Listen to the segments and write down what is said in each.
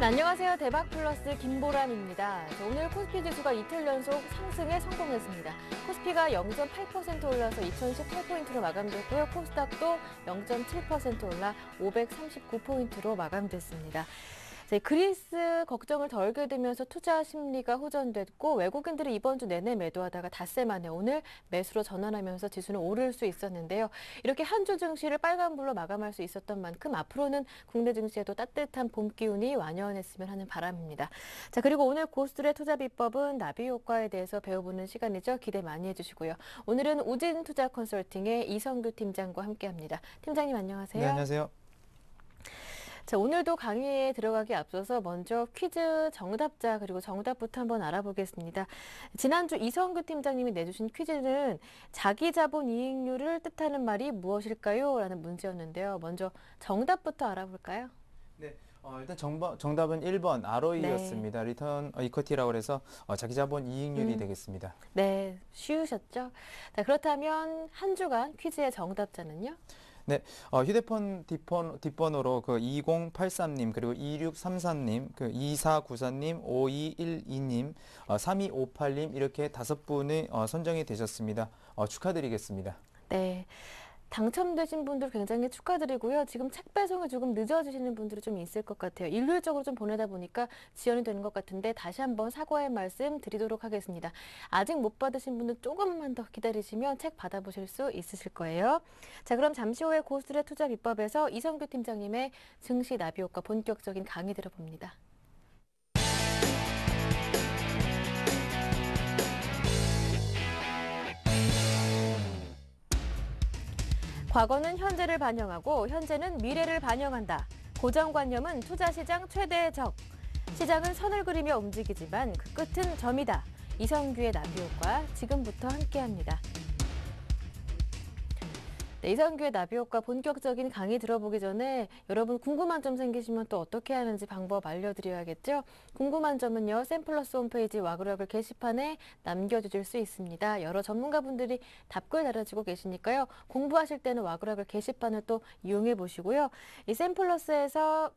네, 안녕하세요. 대박플러스 김보람입니다. 오늘 코스피 지수가 이틀 연속 상승에 성공했습니다. 코스피가 0.8% 올라서 2018포인트로 마감됐고요. 코스닥도 0.7% 올라 539포인트로 마감됐습니다. 그리스 걱정을 덜게 되면서 투자 심리가 호전됐고 외국인들이 이번 주 내내 매도하다가 닷새 만에 오늘 매수로 전환하면서 지수는 오를 수 있었는데요. 이렇게 한 주 증시를 빨간불로 마감할 수 있었던 만큼 앞으로는 국내 증시에도 따뜻한 봄 기운이 완연했으면 하는 바람입니다. 자, 그리고 오늘 고수들의 투자 비법은 나비 효과에 대해서 배워보는 시간이죠. 기대 많이 해주시고요. 오늘은 우진 투자 컨설팅의 이성규 팀장과 함께합니다. 팀장님 안녕하세요. 네, 안녕하세요. 자, 오늘도 강의에 들어가기 앞서서 먼저 퀴즈 정답자 그리고 정답부터 한번 알아보겠습니다. 지난주 이성규 팀장님이 내주신 퀴즈는 자기 자본 이익률을 뜻하는 말이 무엇일까요? 라는 문제였는데요. 먼저 정답부터 알아볼까요? 네, 일단 정답은 1번 ROE였습니다. 네. 리턴 이쿼티라고 해서 자기 자본 이익률이 되겠습니다. 네, 쉬우셨죠? 자, 그렇다면 한 주간 퀴즈의 정답자는요? 네, 휴대폰 뒷번호로 그 2083님, 그리고 2634님, 그 2494님, 5212님, 3258님 이렇게 5분이 선정이 되셨습니다. 축하드리겠습니다. 네. 당첨되신 분들 굉장히 축하드리고요. 지금 책 배송이 조금 늦어지시는 분들이 좀 있을 것 같아요. 일률적으로 좀 보내다 보니까 지연이 되는 것 같은데 다시 한번 사과의 말씀 드리도록 하겠습니다. 아직 못 받으신 분들 조금만 더 기다리시면 책 받아보실 수 있으실 거예요. 자, 그럼 잠시 후에 고수들의 투자 비법에서 이성규 팀장님의 증시 나비 효과 본격적인 강의 들어봅니다. 과거는 현재를 반영하고 현재는 미래를 반영한다. 고정관념은 투자시장 최대의 적. 시장은 선을 그리며 움직이지만 그 끝은 점이다. 이성규의 나비효과 지금부터 함께합니다. 네, 이성규의 나비효과 본격적인 강의 들어보기 전에 여러분 궁금한 점 생기시면 또 어떻게 하는지 방법 알려드려야겠죠? 궁금한 점은요. 샘플러스 홈페이지 와그락을 게시판에 남겨주실 수 있습니다. 여러 전문가분들이 답글 달아주고 계시니까요. 공부하실 때는 와그락을 게시판을 또 이용해 보시고요. 이 샘플러스에서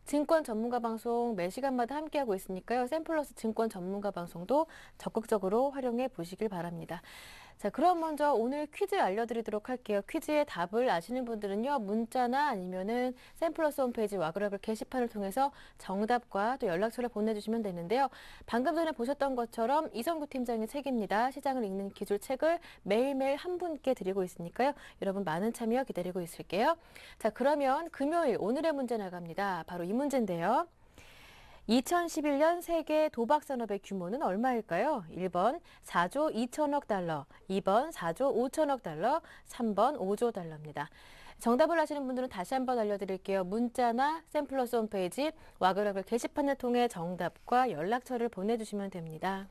증권 전문가 방송 매 시간마다 함께하고 있으니까요. 샘플러스 증권 전문가 방송도 적극적으로 활용해 보시길 바랍니다. 자, 그럼 먼저 오늘 퀴즈 알려드리도록 할게요. 퀴즈의 답을 아시는 분들은요. 문자나 아니면은 샘플러스 홈페이지 와그락을 게시판을 통해서 정답과 또 연락처를 보내주시면 되는데요. 방금 전에 보셨던 것처럼 이성규 팀장의 책입니다. 시장을 읽는 기술 책을 매일매일 한 분께 드리고 있으니까요. 여러분 많은 참여 기다리고 있을게요. 자, 그러면 금요일 오늘의 문제 나갑니다. 바로 이 문제인데요. 2011년 세계 도박 산업의 규모는 얼마일까요? 1번 4조 2천억 달러, 2번 4조 5천억 달러, 3번 5조 달러입니다. 정답을 아시는 분들은 다시 한번 알려드릴게요. 문자나 샘플러스 홈페이지 와그락을 게시판을 통해 정답과 연락처를 보내주시면 됩니다.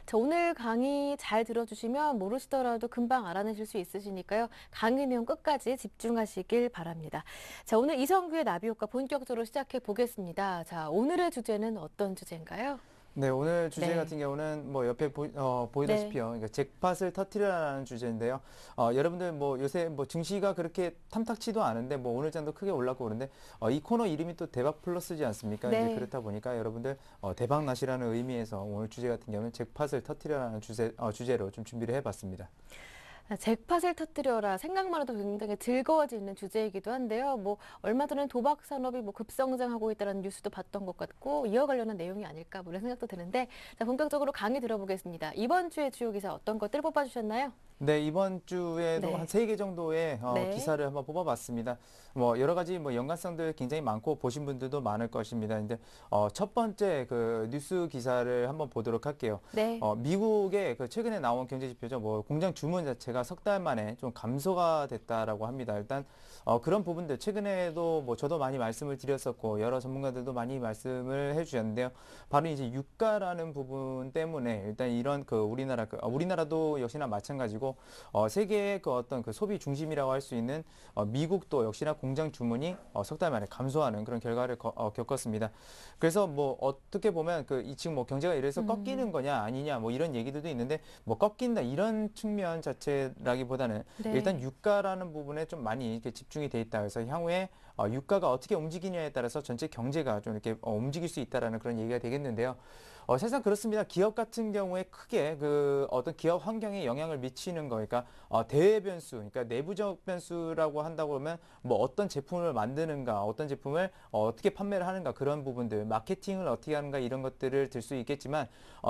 자, 오늘 강의 잘 들어주시면 모르시더라도 금방 알아내실 수 있으시니까요. 강의 내용 끝까지 집중하시길 바랍니다. 자, 오늘 이성규의 나비효과 본격적으로 시작해 보겠습니다. 자, 오늘의 주제는 어떤 주제인가요? 네, 오늘 주제 네. 같은 경우는 뭐 옆에 보이다시피요. 그러니까 잭팟을 터트리라는 주제인데요. 여러분들 뭐 요새 뭐 증시가 그렇게 탐탁치도 않은데 뭐 오늘 장도 크게 올랐고 그런데 이 코너 이름이 또 대박 플러스지 않습니까? 네. 이제 그렇다 보니까 여러분들 대박 나시라는 의미에서 오늘 주제 같은 경우는 잭팟을 터트리라는 주제로 좀 준비를 해봤습니다. 잭팟을 터뜨려라. 생각만 해도 굉장히 즐거워지는 주제이기도 한데요. 뭐 얼마 전에 도박 산업이 뭐 급성장하고 있다는 뉴스도 봤던 것 같고 이어가려는 내용이 아닐까 뭐 이런 생각도 드는데 자, 본격적으로 강의 들어보겠습니다. 이번 주의 주요 기사 어떤 것들 뽑아주셨나요? 네, 이번 주에도 네. 한 3개 정도의 네. 기사를 한번 뽑아봤습니다. 뭐 여러 가지 뭐 연관성들 굉장히 많고 보신 분들도 많을 것입니다. 이제 첫 번째 그 뉴스 기사를 한번 보도록 할게요. 네. 미국의 그 최근에 나온 경제 지표죠. 뭐 공장 주문 자체가 석 달 만에 좀 감소가 됐다라고 합니다. 일단 그런 부분들 최근에도 뭐 저도 많이 말씀을 드렸었고 여러 전문가들도 많이 말씀을 해주셨는데요. 바로 이제 유가라는 부분 때문에 일단 이런 그 우리나라도 역시나 마찬가지고 세계의 그 어떤 그 소비 중심이라고 할 수 있는 미국도 역시나 공장 주문이 석 달 만에 감소하는 그런 결과를 겪었습니다. 그래서 뭐 어떻게 보면 그 지금 뭐 경제가 이래서 꺾이는 거냐 아니냐 뭐 이런 얘기들도 있는데 뭐 꺾인다 이런 측면 자체 문제라기보다는 네. 일단 유가라는 부분에 좀 많이 이렇게 집중이 돼 있다. 그래서 향후에 유가가 어떻게 움직이냐에 따라서 전체 경제가 좀 이렇게 움직일 수 있다라는 그런 얘기가 되겠는데요. 사실상 그렇습니다. 기업 같은 경우에 크게 그 어떤 기업 환경에 영향을 미치는 거, 그러니까 대외 변수, 그러니까 내부적 변수라고 한다고 하면 뭐 어떤 제품을 만드는가, 어떤 제품을 어떻게 판매를 하는가 그런 부분들, 마케팅을 어떻게 하는가 이런 것들을 들 수 있겠지만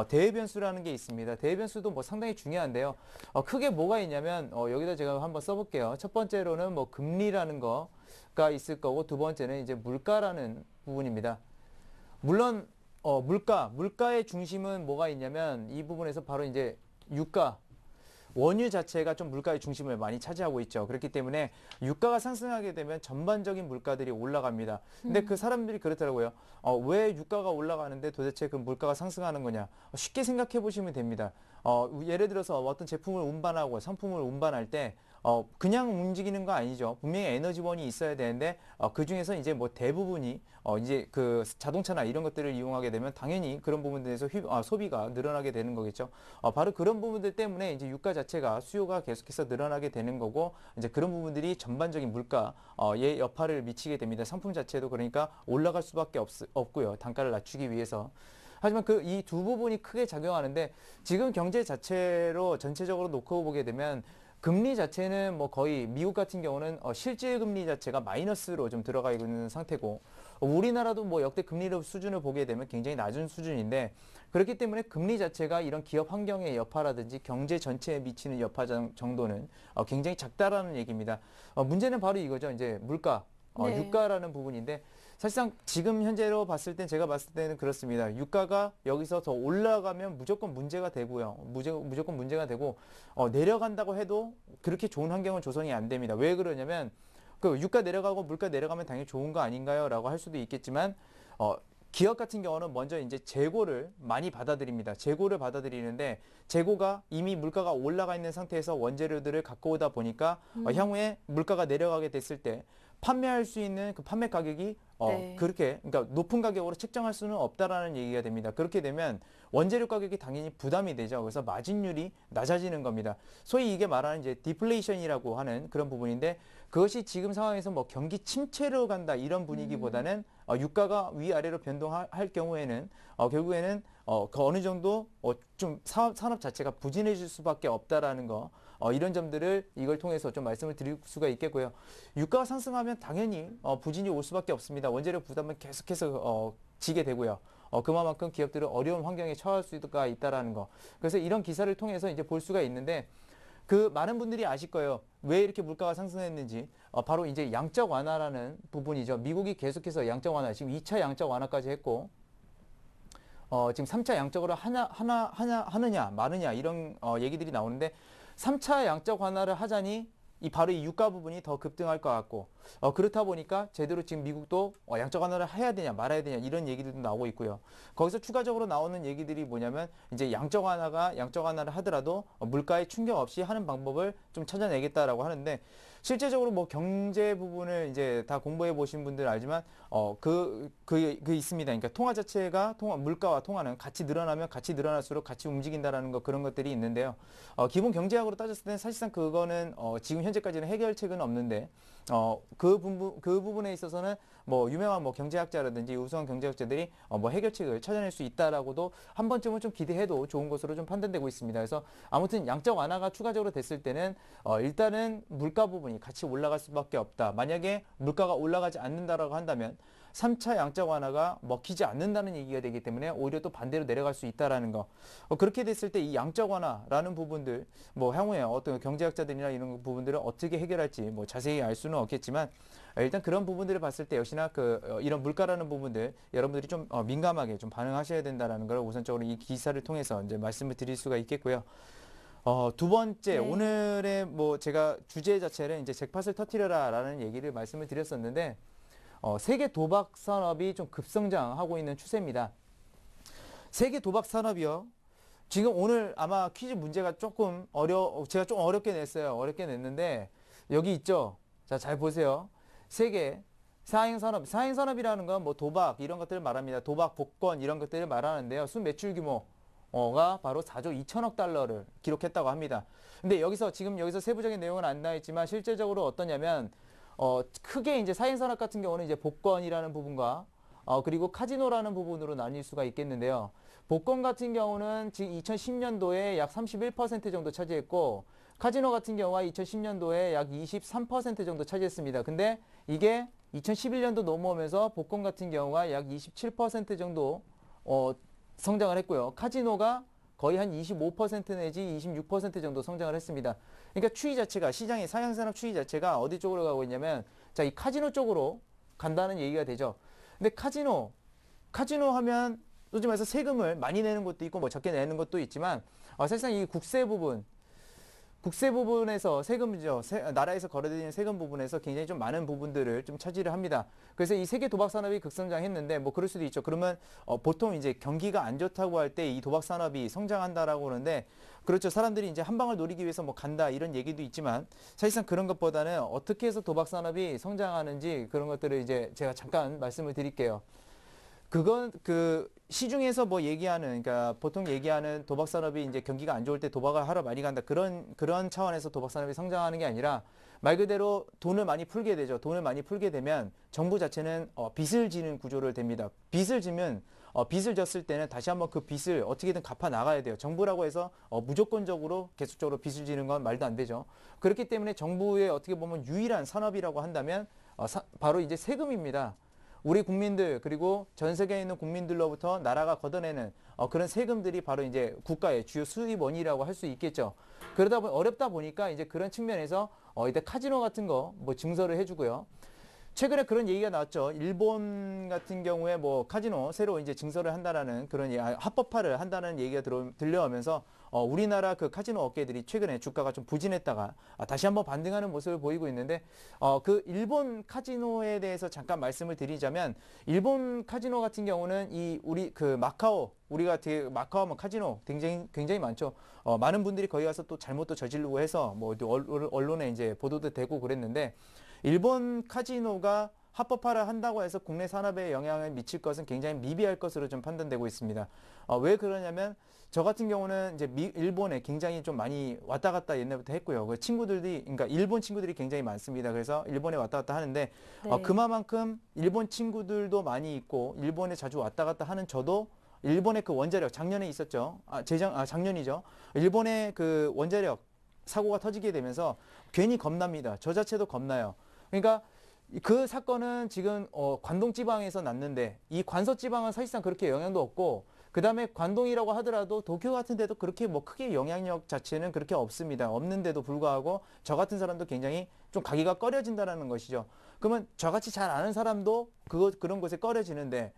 대외 변수라는 게 있습니다. 대외 변수도 뭐 상당히 중요한데요. 크게 뭐가 있냐면 여기다 제가 한번 써볼게요. 첫 번째로는 뭐 금리라는 거가 있을 거고 두 번째는 이제 물가라는 부분입니다. 물론 물가의 중심은 뭐가 있냐면 이 부분에서 바로 이제 유가, 원유 자체가 좀 물가의 중심을 많이 차지하고 있죠. 그렇기 때문에 유가가 상승하게 되면 전반적인 물가들이 올라갑니다. 근데 그 사람들이 그렇더라고요. 왜 유가가 올라가는데 도대체 그 물가가 상승하는 거냐? 쉽게 생각해 보시면 됩니다. 예를 들어서 어떤 제품을 운반하고 상품을 운반할 때 그냥 움직이는 거 아니죠. 분명히 에너지원이 있어야 되는데 그 중에서 이제 뭐 대부분이 이제 그 자동차나 이런 것들을 이용하게 되면 당연히 그런 부분들에서 소비가 늘어나게 되는 거겠죠. 바로 그런 부분들 때문에 이제 유가 자체가 수요가 계속해서 늘어나게 되는 거고 이제 그런 부분들이 전반적인 물가에 여파를 미치게 됩니다. 상품 자체도 그러니까 올라갈 수밖에 없고요. 단가를 낮추기 위해서. 하지만 그 이 두 부분이 크게 작용하는데 지금 경제 자체로 전체적으로 놓고 보게 되면 금리 자체는 뭐 거의 미국 같은 경우는 실질 금리 자체가 마이너스로 좀 들어가 있는 상태고 우리나라도 뭐 역대 금리 수준을 보게 되면 굉장히 낮은 수준인데 그렇기 때문에 금리 자체가 이런 기업 환경의 여파라든지 경제 전체에 미치는 여파 정도는 굉장히 작다라는 얘기입니다. 문제는 바로 이거죠. 이제 물가, 네. 유가라는 부분인데 사실상 지금 현재로 봤을 땐 제가 봤을 때는 그렇습니다. 유가가 여기서 더 올라가면 무조건 문제가 되고요. 무조건 문제가 되고 내려간다고 해도 그렇게 좋은 환경은 조성이 안 됩니다. 왜 그러냐면 그 유가 내려가고 물가 내려가면 당연히 좋은 거 아닌가요? 라고 할 수도 있겠지만 기업 같은 경우는 먼저 이제 재고를 많이 받아들입니다. 재고를 받아들이는데 재고가 이미 물가가 올라가 있는 상태에서 원재료들을 갖고 오다 보니까 향후에 물가가 내려가게 됐을 때 판매할 수 있는 그 판매 가격이 네. 그렇게 그러니까 높은 가격으로 책정할 수는 없다라는 얘기가 됩니다. 그렇게 되면 원재료 가격이 당연히 부담이 되죠. 그래서 마진율이 낮아지는 겁니다. 소위 이게 말하는 이제 디플레이션이라고 하는 그런 부분인데 그것이 지금 상황에서 뭐 경기 침체로 간다 이런 분위기보다는 유가가 위아래로 변동할 경우에는 결국에는 그 어느 정도 좀 산업 자체가 부진해질 수밖에 없다라는 거 이런 점들을 이걸 통해서 좀 말씀을 드릴 수가 있겠고요. 유가가 상승하면 당연히 부진이 올 수밖에 없습니다. 원재료 부담은 계속해서 지게 되고요. 그만큼 기업들은 어려운 환경에 처할 수가 있다라는 거. 그래서 이런 기사를 통해서 이제 볼 수가 있는데 그 많은 분들이 아실 거예요. 왜 이렇게 물가가 상승했는지. 바로 이제 양적 완화라는 부분이죠. 미국이 계속해서 양적 완화, 지금 2차 양적 완화까지 했고, 지금 3차 양적으로 하느냐, 마느냐, 이런 얘기들이 나오는데, 3차 양적 완화를 하자니, 바로 이 유가 부분이 더 급등할 것 같고, 그렇다 보니까 제대로 지금 미국도 양적 완화를 해야 되냐, 말아야 되냐, 이런 얘기들도 나오고 있고요. 거기서 추가적으로 나오는 얘기들이 뭐냐면, 이제 양적 완화를 하더라도 물가에 충격 없이 하는 방법을 좀 찾아내겠다라고 하는데, 실제적으로 뭐 경제 부분을 이제 다 공부해 보신 분들 알지만 있습니다. 그러니까 통화 자체가 물가와 통화는 같이 늘어나면 같이 늘어날수록 같이 움직인다라는 거 그런 것들이 있는데요. 기본 경제학으로 따졌을 때는 사실상 그거는 지금 현재까지는 해결책은 없는데 그 부분에 있어서는 뭐 유명한 뭐 경제학자라든지 우수한 경제학자들이 뭐 해결책을 찾아낼 수 있다라고도 한 번쯤은 좀 기대해도 좋은 것으로 좀 판단되고 있습니다. 그래서 아무튼 양적 완화가 추가적으로 됐을 때는 일단은 물가 부분이 같이 올라갈 수밖에 없다. 만약에 물가가 올라가지 않는다라고 한다면 3차 양적 완화가 먹히지 않는다는 얘기가 되기 때문에 오히려 또 반대로 내려갈 수 있다라는 거. 그렇게 됐을 때 이 양적 완화라는 부분들, 뭐 향후에 어떤 경제학자들이나 이런 부분들을 어떻게 해결할지 뭐 자세히 알 수는 없겠지만 일단 그런 부분들을 봤을 때 역시나 이런 물가라는 부분들 여러분들이 좀 민감하게 좀 반응하셔야 된다라는 걸 우선적으로 이 기사를 통해서 이제 말씀을 드릴 수가 있겠고요. 두 번째, 네. 오늘의 뭐 제가 주제 자체는 이제 잭팟을 터뜨려라라는 얘기를 말씀을 드렸었는데, 세계 도박 산업이 좀 급성장하고 있는 추세입니다. 세계 도박 산업이요. 지금 오늘 아마 퀴즈 문제가 제가 좀 어렵게 냈어요. 어렵게 냈는데, 여기 있죠? 자, 잘 보세요. 세계 사행산업이라는 건 뭐 도박, 이런 것들을 말합니다. 도박, 복권, 이런 것들을 말하는데요. 순매출 규모. 가 바로 4조 2천억 달러를 기록했다고 합니다. 근데 지금 여기서 세부적인 내용은 안 나와 있지만 실제적으로 어떠냐면 크게 이제 사행산업 같은 경우는 이제 복권이라는 부분과 그리고 카지노라는 부분으로 나뉠 수가 있겠는데요. 복권 같은 경우는 지금 2010년도에 약 31% 정도 차지했고 카지노 같은 경우가 2010년도에 약 23% 정도 차지했습니다. 근데 이게 2011년도 넘어오면서 복권 같은 경우가 약 27% 정도 성장을 했고요. 카지노가 거의 한 25% 내지 26% 정도 성장을 했습니다. 그러니까 추이 자체가 시장의 사양산업 추이 자체가 어디 쪽으로 가고 있냐면 자, 이 카지노 쪽으로 간다는 얘기가 되죠. 근데 카지노 하면 요즘 에서 세금을 많이 내는 것도 있고 뭐 적게 내는 것도 있지만 사실상 이 국세 부분에서 세금이죠. 나라에서 거래되는 세금 부분에서 굉장히 좀 많은 부분들을 좀 차지를 합니다. 그래서 이 세계 도박 산업이 급성장했는데 뭐 그럴 수도 있죠. 그러면 보통 이제 경기가 안 좋다고 할 때 이 도박 산업이 성장한다라고 하는데 그렇죠. 사람들이 이제 한 방을 노리기 위해서 뭐 간다 이런 얘기도 있지만 사실상 그런 것보다는 어떻게 해서 도박 산업이 성장하는지 그런 것들을 이제 제가 잠깐 말씀을 드릴게요. 그건 시중에서 뭐 얘기하는 그러니까 보통 얘기하는 도박 산업이 이제 경기가 안 좋을 때 도박을 하러 많이 간다 그런 차원에서 도박 산업이 성장하는 게 아니라 말 그대로 돈을 많이 풀게 되죠. 돈을 많이 풀게 되면 정부 자체는 빚을 지는 구조를 됩니다. 빚을 지면 빚을 졌을 때는 다시 한번 그 빚을 어떻게든 갚아 나가야 돼요. 정부라고 해서 무조건적으로 계속적으로 빚을 지는 건 말도 안 되죠. 그렇기 때문에 정부의 어떻게 보면 유일한 산업이라고 한다면 바로 이제 세금입니다. 우리 국민들 그리고 전 세계에 있는 국민들로부터 나라가 걷어내는 그런 세금들이 바로 이제 국가의 주요 수입원이라고 할 수 있겠죠. 그러다 보니 어렵다 보니까 이제 그런 측면에서 이때 카지노 같은 거 뭐 증설을 해주고요. 최근에 그런 얘기가 나왔죠. 일본 같은 경우에 뭐 카지노 새로 이제 증설을 한다라는 그런 합법화를 한다는 얘기가 들려오면서 우리나라 그 카지노 업계들이 최근에 주가가 좀 부진했다가 다시 한번 반등하는 모습을 보이고 있는데 그 일본 카지노에 대해서 잠깐 말씀을 드리자면 일본 카지노 같은 경우는 우리 그 마카오 우리가 되게 마카오 하면 카지노 굉장히 많죠. 많은 분들이 거기 가서 또 잘못도 저지르고 해서 뭐 언론에 이제 보도도 되고 그랬는데 일본 카지노가 합법화를 한다고 해서 국내 산업에 영향을 미칠 것은 굉장히 미비할 것으로 좀 판단되고 있습니다. 왜 그러냐면 저 같은 경우는 이제 일본에 굉장히 좀 많이 왔다 갔다 옛날부터 했고요. 그 그러니까 일본 친구들이 굉장히 많습니다. 그래서 일본에 왔다 갔다 하는데 네. 그만큼 일본 친구들도 많이 있고 일본에 자주 왔다 갔다 하는 저도 일본의 그 원자력 작년에 있었죠. 작년이죠. 일본의 그 원자력 사고가 터지게 되면서 괜히 겁납니다. 저 자체도 겁나요. 그러니까 그 사건은 지금 관동 지방에서 났는데 이 관서 지방은 사실상 그렇게 영향도 없고 그 다음에 관동이라고 하더라도 도쿄 같은 데도 그렇게 뭐 크게 영향력 자체는 그렇게 없습니다. 없는데도 불구하고 저 같은 사람도 굉장히 좀 가기가 꺼려진다라는 것이죠. 그러면 저같이 잘 아는 사람도 그런 곳에 꺼려지는데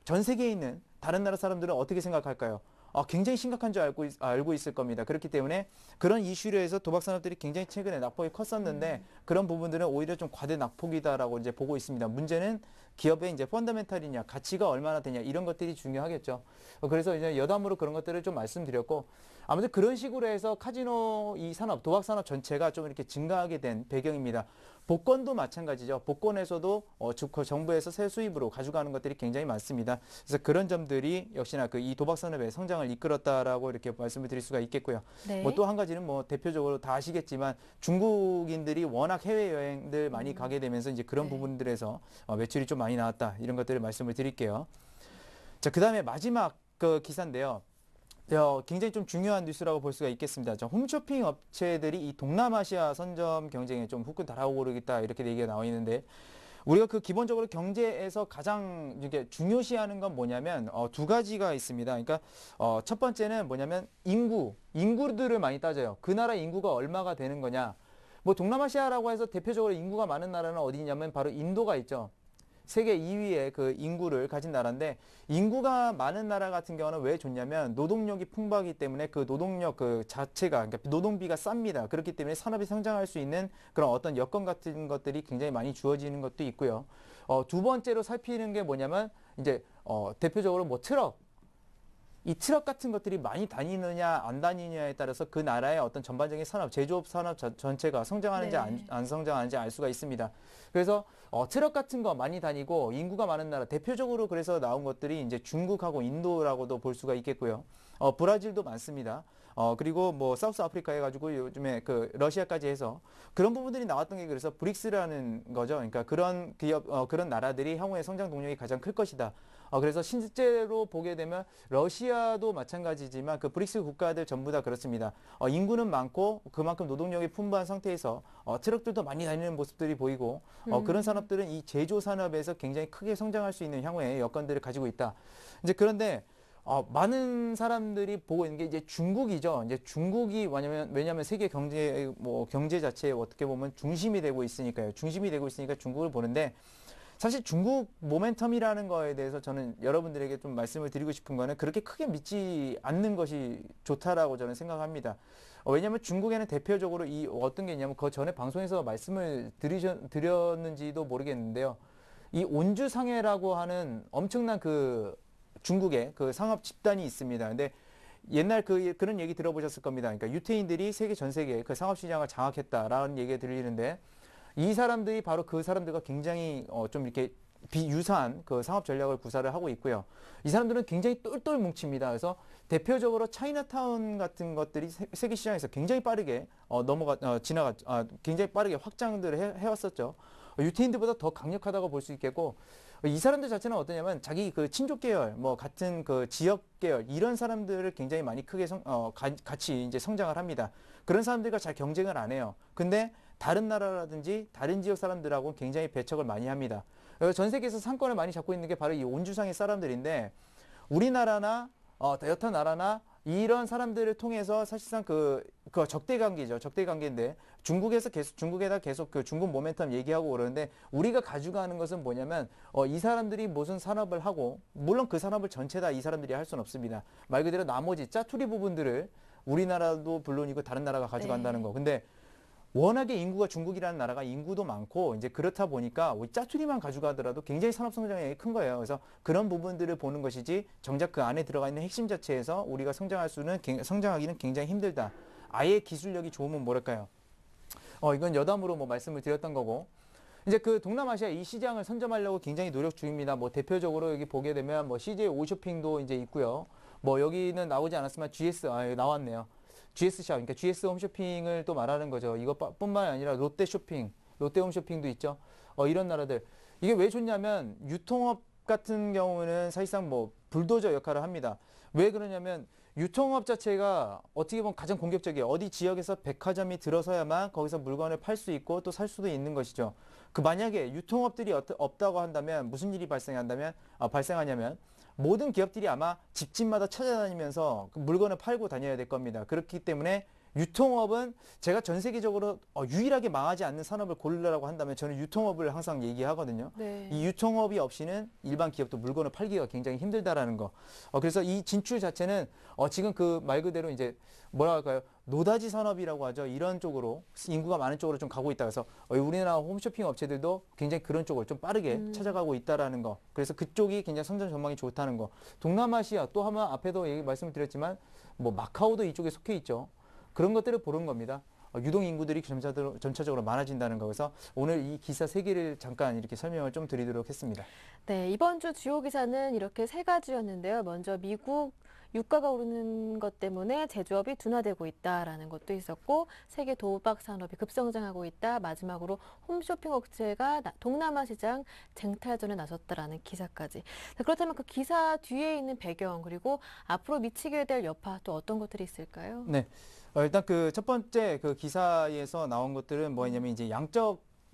전 세계에 있는 다른 나라 사람들은 어떻게 생각할까요? 굉장히 심각한 줄 알고 있을 겁니다. 그렇기 때문에 그런 이슈로 해서 도박 산업들이 굉장히 최근에 낙폭이 컸었는데 그런 부분들은 오히려 좀 과대 낙폭이다라고 이제 보고 있습니다. 문제는 기업의 이제 펀더멘탈이냐, 가치가 얼마나 되냐 이런 것들이 중요하겠죠. 그래서 이제 여담으로 그런 것들을 좀 말씀드렸고 아무튼 그런 식으로 해서 카지노 이 산업, 도박 산업 전체가 좀 이렇게 증가하게 된 배경입니다. 복권도 마찬가지죠. 복권에서도 정부에서 세 수입으로 가져가는 것들이 굉장히 많습니다. 그래서 그런 점들이 역시나 이 도박 산업의 성장을 이끌었다라고 이렇게 말씀을 드릴 수가 있겠고요. 네. 뭐 또 한 가지는 뭐 대표적으로 다 아시겠지만 중국인들이 워낙 해외 여행들 많이 가게 되면서 이제 그런 네. 부분들에서 매출이 좀 많이 나왔다 이런 것들을 말씀을 드릴게요. 자, 그다음에 마지막 그 기사인데요. 굉장히 좀 중요한 뉴스라고 볼 수가 있겠습니다. 홈쇼핑 업체들이 이 동남아시아 선점 경쟁에 좀 후끈 달아오르겠다 이렇게 얘기가 나와 있는데 우리가 기본적으로 경제에서 가장 이게 중요시하는 건 뭐냐면 두 가지가 있습니다. 그러니까 첫 번째는 뭐냐면 인구들을 많이 따져요. 그 나라 인구가 얼마가 되는 거냐. 뭐 동남아시아라고 해서 대표적으로 인구가 많은 나라는 어디냐면 바로 인도가 있죠. 세계 2위의 그 인구를 가진 나라인데 인구가 많은 나라 같은 경우는 왜 좋냐면 노동력이 풍부하기 때문에 그 노동력 그 자체가 그러니까 노동비가 쌉니다. 그렇기 때문에 산업이 성장할 수 있는 그런 어떤 여건 같은 것들이 굉장히 많이 주어지는 것도 있고요. 두 번째로 살피는 게 뭐냐면 이제 대표적으로 뭐 이 트럭 같은 것들이 많이 다니느냐 안 다니느냐에 따라서 그 나라의 어떤 전반적인 산업, 제조업 산업 전체가 성장하는지 네. 안 성장하는지 알 수가 있습니다. 그래서 트럭 같은 거 많이 다니고 인구가 많은 나라, 대표적으로 그래서 나온 것들이 이제 중국하고 인도라고도 볼 수가 있겠고요. 브라질도 많습니다. 그리고 뭐 사우스 아프리카 해가지고 요즘에 그 러시아까지 해서 그런 부분들이 나왔던 게 그래서 브릭스라는 거죠. 그러니까 그런 기업, 그런 나라들이 향후에 성장 동력이 가장 클 것이다. 그래서 실제로 보게 되면 러시아도 마찬가지지만 그 브릭스 국가들 전부 다 그렇습니다. 인구는 많고 그만큼 노동력이 풍부한 상태에서 트럭들도 많이 다니는 모습들이 보이고 그런 산업들은 이 제조 산업에서 굉장히 크게 성장할 수 있는 향후의 여건들을 가지고 있다. 이제 그런데 많은 사람들이 보고 있는 게 이제 중국이죠. 이제 중국이 왜냐면 세계 경제 자체에 어떻게 보면 중심이 되고 있으니까요. 중심이 되고 있으니까 중국을 보는데 사실 중국 모멘텀이라는 거에 대해서 저는 여러분들에게 좀 말씀을 드리고 싶은 거는 그렇게 크게 믿지 않는 것이 좋다라고 저는 생각합니다. 왜냐하면 중국에는 대표적으로 이 어떤 게 있냐면 그 전에 방송에서 말씀을 드렸는지도 모르겠는데요. 이 온주상해라고 하는 엄청난 그 중국의 그 상업 집단이 있습니다. 근데 옛날 그런 얘기 들어보셨을 겁니다. 그러니까 유태인들이 전 세계 그 상업 시장을 장악했다라는 얘기가 들리는데 이 사람들이 바로 그 사람들과 굉장히 좀 이렇게 비유사한 그 상업 전략을 구사를 하고 있고요. 이 사람들은 굉장히 똘똘 뭉칩니다. 그래서 대표적으로 차이나타운 같은 것들이 세계 시장에서 굉장히 빠르게 굉장히 빠르게 확장들을 해왔었죠. 유태인들보다 더 강력하다고 볼 수 있겠고 이 사람들 자체는 어떠냐면 자기 그 친족 계열, 뭐 같은 그 지역 계열 이런 사람들을 굉장히 많이 크게 같이 이제 성장을 합니다. 그런 사람들과 잘 경쟁을 안 해요. 근데 다른 나라라든지 다른 지역 사람들하고 굉장히 배척을 많이 합니다. 전 세계에서 상권을 많이 잡고 있는 게 바로 이 온주상의 사람들인데 우리나라나 여타 나라나 이런 사람들을 통해서 사실상 그 적대 관계죠. 적대 관계인데 중국에다 계속 그 중국 모멘텀 얘기하고 그러는데 우리가 가져가는 것은 뭐냐면 이 사람들이 무슨 산업을 하고 물론 그 산업을 전체 다 이 사람들이 할 수는 없습니다. 말 그대로 나머지 짜투리 부분들을 우리나라도 물론이고 다른 나라가 가져간다는 네. 거. 근데 워낙에 인구가 중국이라는 나라가 인구도 많고 이제 그렇다 보니까 우리 짜투리만 가져가더라도 굉장히 산업 성장이 큰 거예요. 그래서 그런 부분들을 보는 것이지 정작 그 안에 들어가 있는 핵심 자체에서 우리가 성장하기는 굉장히 힘들다. 아예 기술력이 좋으면 뭐랄까요? 이건 여담으로 뭐 말씀을 드렸던 거고. 이제 그 동남아시아 이 시장을 선점하려고 굉장히 노력 중입니다. 뭐 대표적으로 여기 보게 되면 뭐 CJ 오쇼핑도 이제 있고요. 뭐 여기는 나오지 않았지만 여기 나왔네요. GS샵, 그러니까 GS 홈쇼핑을 또 말하는 거죠. 이것뿐만 아니라 롯데쇼핑, 롯데홈쇼핑도 있죠. 이런 나라들. 이게 왜 좋냐면 유통업 같은 경우는 사실상 뭐 불도저 역할을 합니다. 왜 그러냐면 유통업 자체가 어떻게 보면 가장 공격적이에요. 어디 지역에서 백화점이 들어서야만 거기서 물건을 팔 수 있고 또 살 수도 있는 것이죠. 만약에 유통업들이 없다고 한다면 무슨 일이 발생하냐면 모든 기업들이 아마 집집마다 찾아다니면서 그 물건을 팔고 다녀야 될 겁니다. 그렇기 때문에 유통업은 제가 전 세계적으로 유일하게 망하지 않는 산업을 고르라고 한다면 저는 유통업을 항상 얘기하거든요. 네. 이 유통업이 없이는 일반 기업도 물건을 팔기가 굉장히 힘들다라는 거. 그래서 이 진출 자체는 지금 그 말 그대로 이제 뭐라 할까요? 노다지 산업이라고 하죠. 이런 쪽으로 인구가 많은 쪽으로 좀 가고 있다. 그래서 우리나라 홈쇼핑 업체들도 굉장히 그런 쪽을 좀 빠르게 찾아가고 있다라는 거. 그래서 그쪽이 굉장히 성장 전망이 좋다는 거. 동남아시아 또 한번 앞에도 말씀을 드렸지만 뭐 마카오도 이쪽에 속해 있죠. 그런 것들을 보는 겁니다. 유동 인구들이 점차적으로 많아진다는 거. 그래서 오늘 이 기사 세 개를 잠깐 이렇게 설명을 좀 드리도록 했습니다. 네, 이번 주 주요 기사는 이렇게 세 가지였는데요. 먼저 미국 유가가 오르는 것 때문에 제조업이 둔화되고 있다라는 것도 있었고, 세계 도박 산업이 급성장하고 있다. 마지막으로 홈쇼핑 업체가 동남아 시장 쟁탈전에 나섰다라는 기사까지. 자, 그렇다면 그 기사 뒤에 있는 배경 그리고 앞으로 미치게 될 여파 또 어떤 것들이 있을까요? 네. 일단 그 첫 번째 그 기사에서 나온 것들은 뭐냐면 이제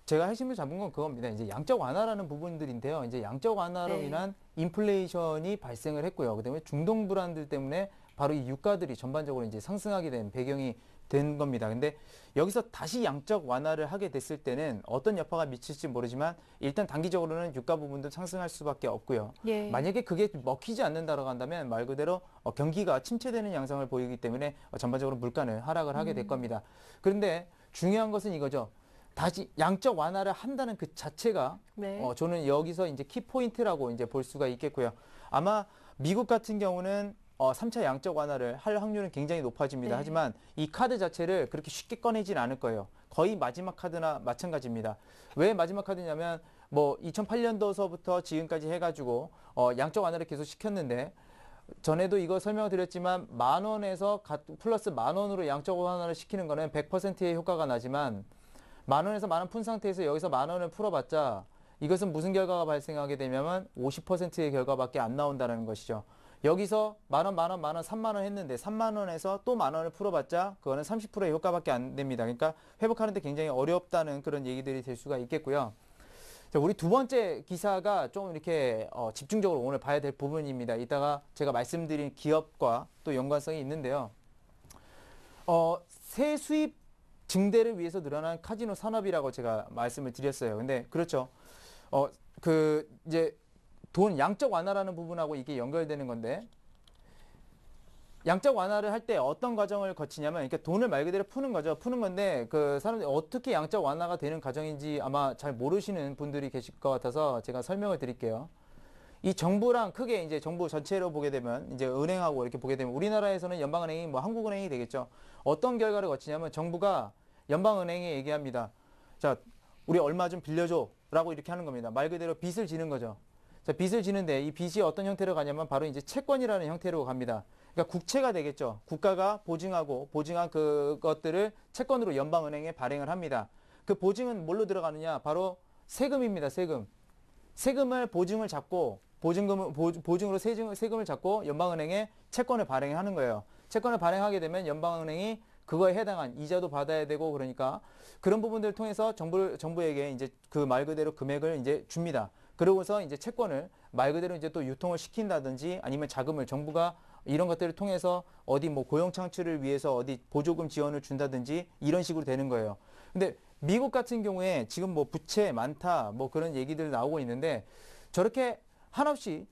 제가 핵심을 잡은 건 그겁니다. 이제 양적 완화라는 부분들인데요. 이제 양적 완화로 네. 인한 인플레이션이 발생을 했고요. 그다음에 중동 불안들 때문에 바로 이 유가들이 전반적으로 이제 상승하게 된 배경이 된 겁니다. 근데 여기서 다시 양적 완화를 하게 됐을 때는 어떤 여파가 미칠지 모르지만 일단 단기적으로는 유가 부분도 상승할 수밖에 없고요. 예. 만약에 그게 먹히지 않는다고 한다면 말 그대로 경기가 침체되는 양상을 보이기 때문에 전반적으로 물가는 하락을 하게 될 겁니다. 그런데 중요한 것은 이거죠. 다시 양적 완화를 한다는 그 자체가 네. 저는 여기서 이제 키포인트라고 이제 볼 수가 있겠고요. 아마 미국 같은 경우는 3차 양적 완화를 할 확률은 굉장히 높아집니다. 네. 하지만 이 카드 자체를 그렇게 쉽게 꺼내진 않을 거예요. 거의 마지막 카드나 마찬가지입니다. 왜 마지막 카드냐면 뭐 2008년도서부터 지금까지 해가지고 양적 완화를 계속 시켰는데 전에도 이거 설명을 드렸지만 10,000원에서 플러스 10,000원으로 양적 완화를 시키는 거는 100%의 효과가 나지만 10,000원에서 10,000원 푼 상태에서 여기서 10,000원을 풀어봤자 이것은 무슨 결과가 발생하게 되냐면 50%의 결과밖에 안 나온다는 것이죠. 여기서 10,000원, 10,000원, 10,000원, 30,000원 했는데 30,000원에서 또 10,000원을 풀어봤자 그거는 30%의 효과밖에 안 됩니다. 그러니까 회복하는데 굉장히 어렵다는 그런 얘기들이 될 수가 있겠고요. 자, 우리 두 번째 기사가 좀 이렇게 집중적으로 오늘 봐야 될 부분입니다. 이따가 제가 말씀드린 기업과 또 연관성이 있는데요. 세 수입 증대를 위해서 늘어난 카지노 산업이라고 제가 말씀을 드렸어요. 근데 그렇죠. 이제 돈 양적 완화라는 부분하고 이게 연결되는 건데 양적 완화를 할 때 어떤 과정을 거치냐면 이렇게 돈을 말 그대로 푸는 거죠. 푸는 건데 그 사람들이 어떻게 양적 완화가 되는 과정인지 아마 잘 모르시는 분들이 계실 것 같아서 제가 설명을 드릴게요. 이 정부랑 크게 이제 정부 전체로 보게 되면 이제 은행하고 이렇게 보게 되면 우리나라에서는 연방은행이 뭐 한국은행이 되겠죠. 어떤 결과를 거치냐면 정부가 연방은행에 얘기합니다. 자, 우리 얼마 좀 빌려줘 라고 이렇게 하는 겁니다. 말 그대로 빚을 지는 거죠. 자, 빚을 지는데 이 빚이 어떤 형태로 가냐면 바로 이제 채권이라는 형태로 갑니다. 그러니까 국채가 되겠죠. 국가가 보증한 그것들을 채권으로 연방은행에 발행을 합니다. 그 보증은 뭘로 들어가느냐? 바로 세금입니다. 세금. 세금을 보증을 잡고 보증으로 세금을 잡고 연방은행에 채권을 발행하는 거예요. 채권을 발행하게 되면 연방은행이 그거에 해당한 이자도 받아야 되고 그러니까 그런 부분들을 통해서 정부에게 이제 그 말 그대로 금액을 이제 줍니다. 그러고서 이제 채권을 말 그대로 이제 또 유통을 시킨다든지 아니면 자금을 정부가 이런 것들을 통해서 어디 뭐 고용 창출을 위해서 어디 보조금 지원을 준다든지 이런 식으로 되는 거예요. 근데 미국 같은 경우에 지금 뭐 부채 많다 뭐 그런 얘기들 나오고 있는데 저렇게 한없이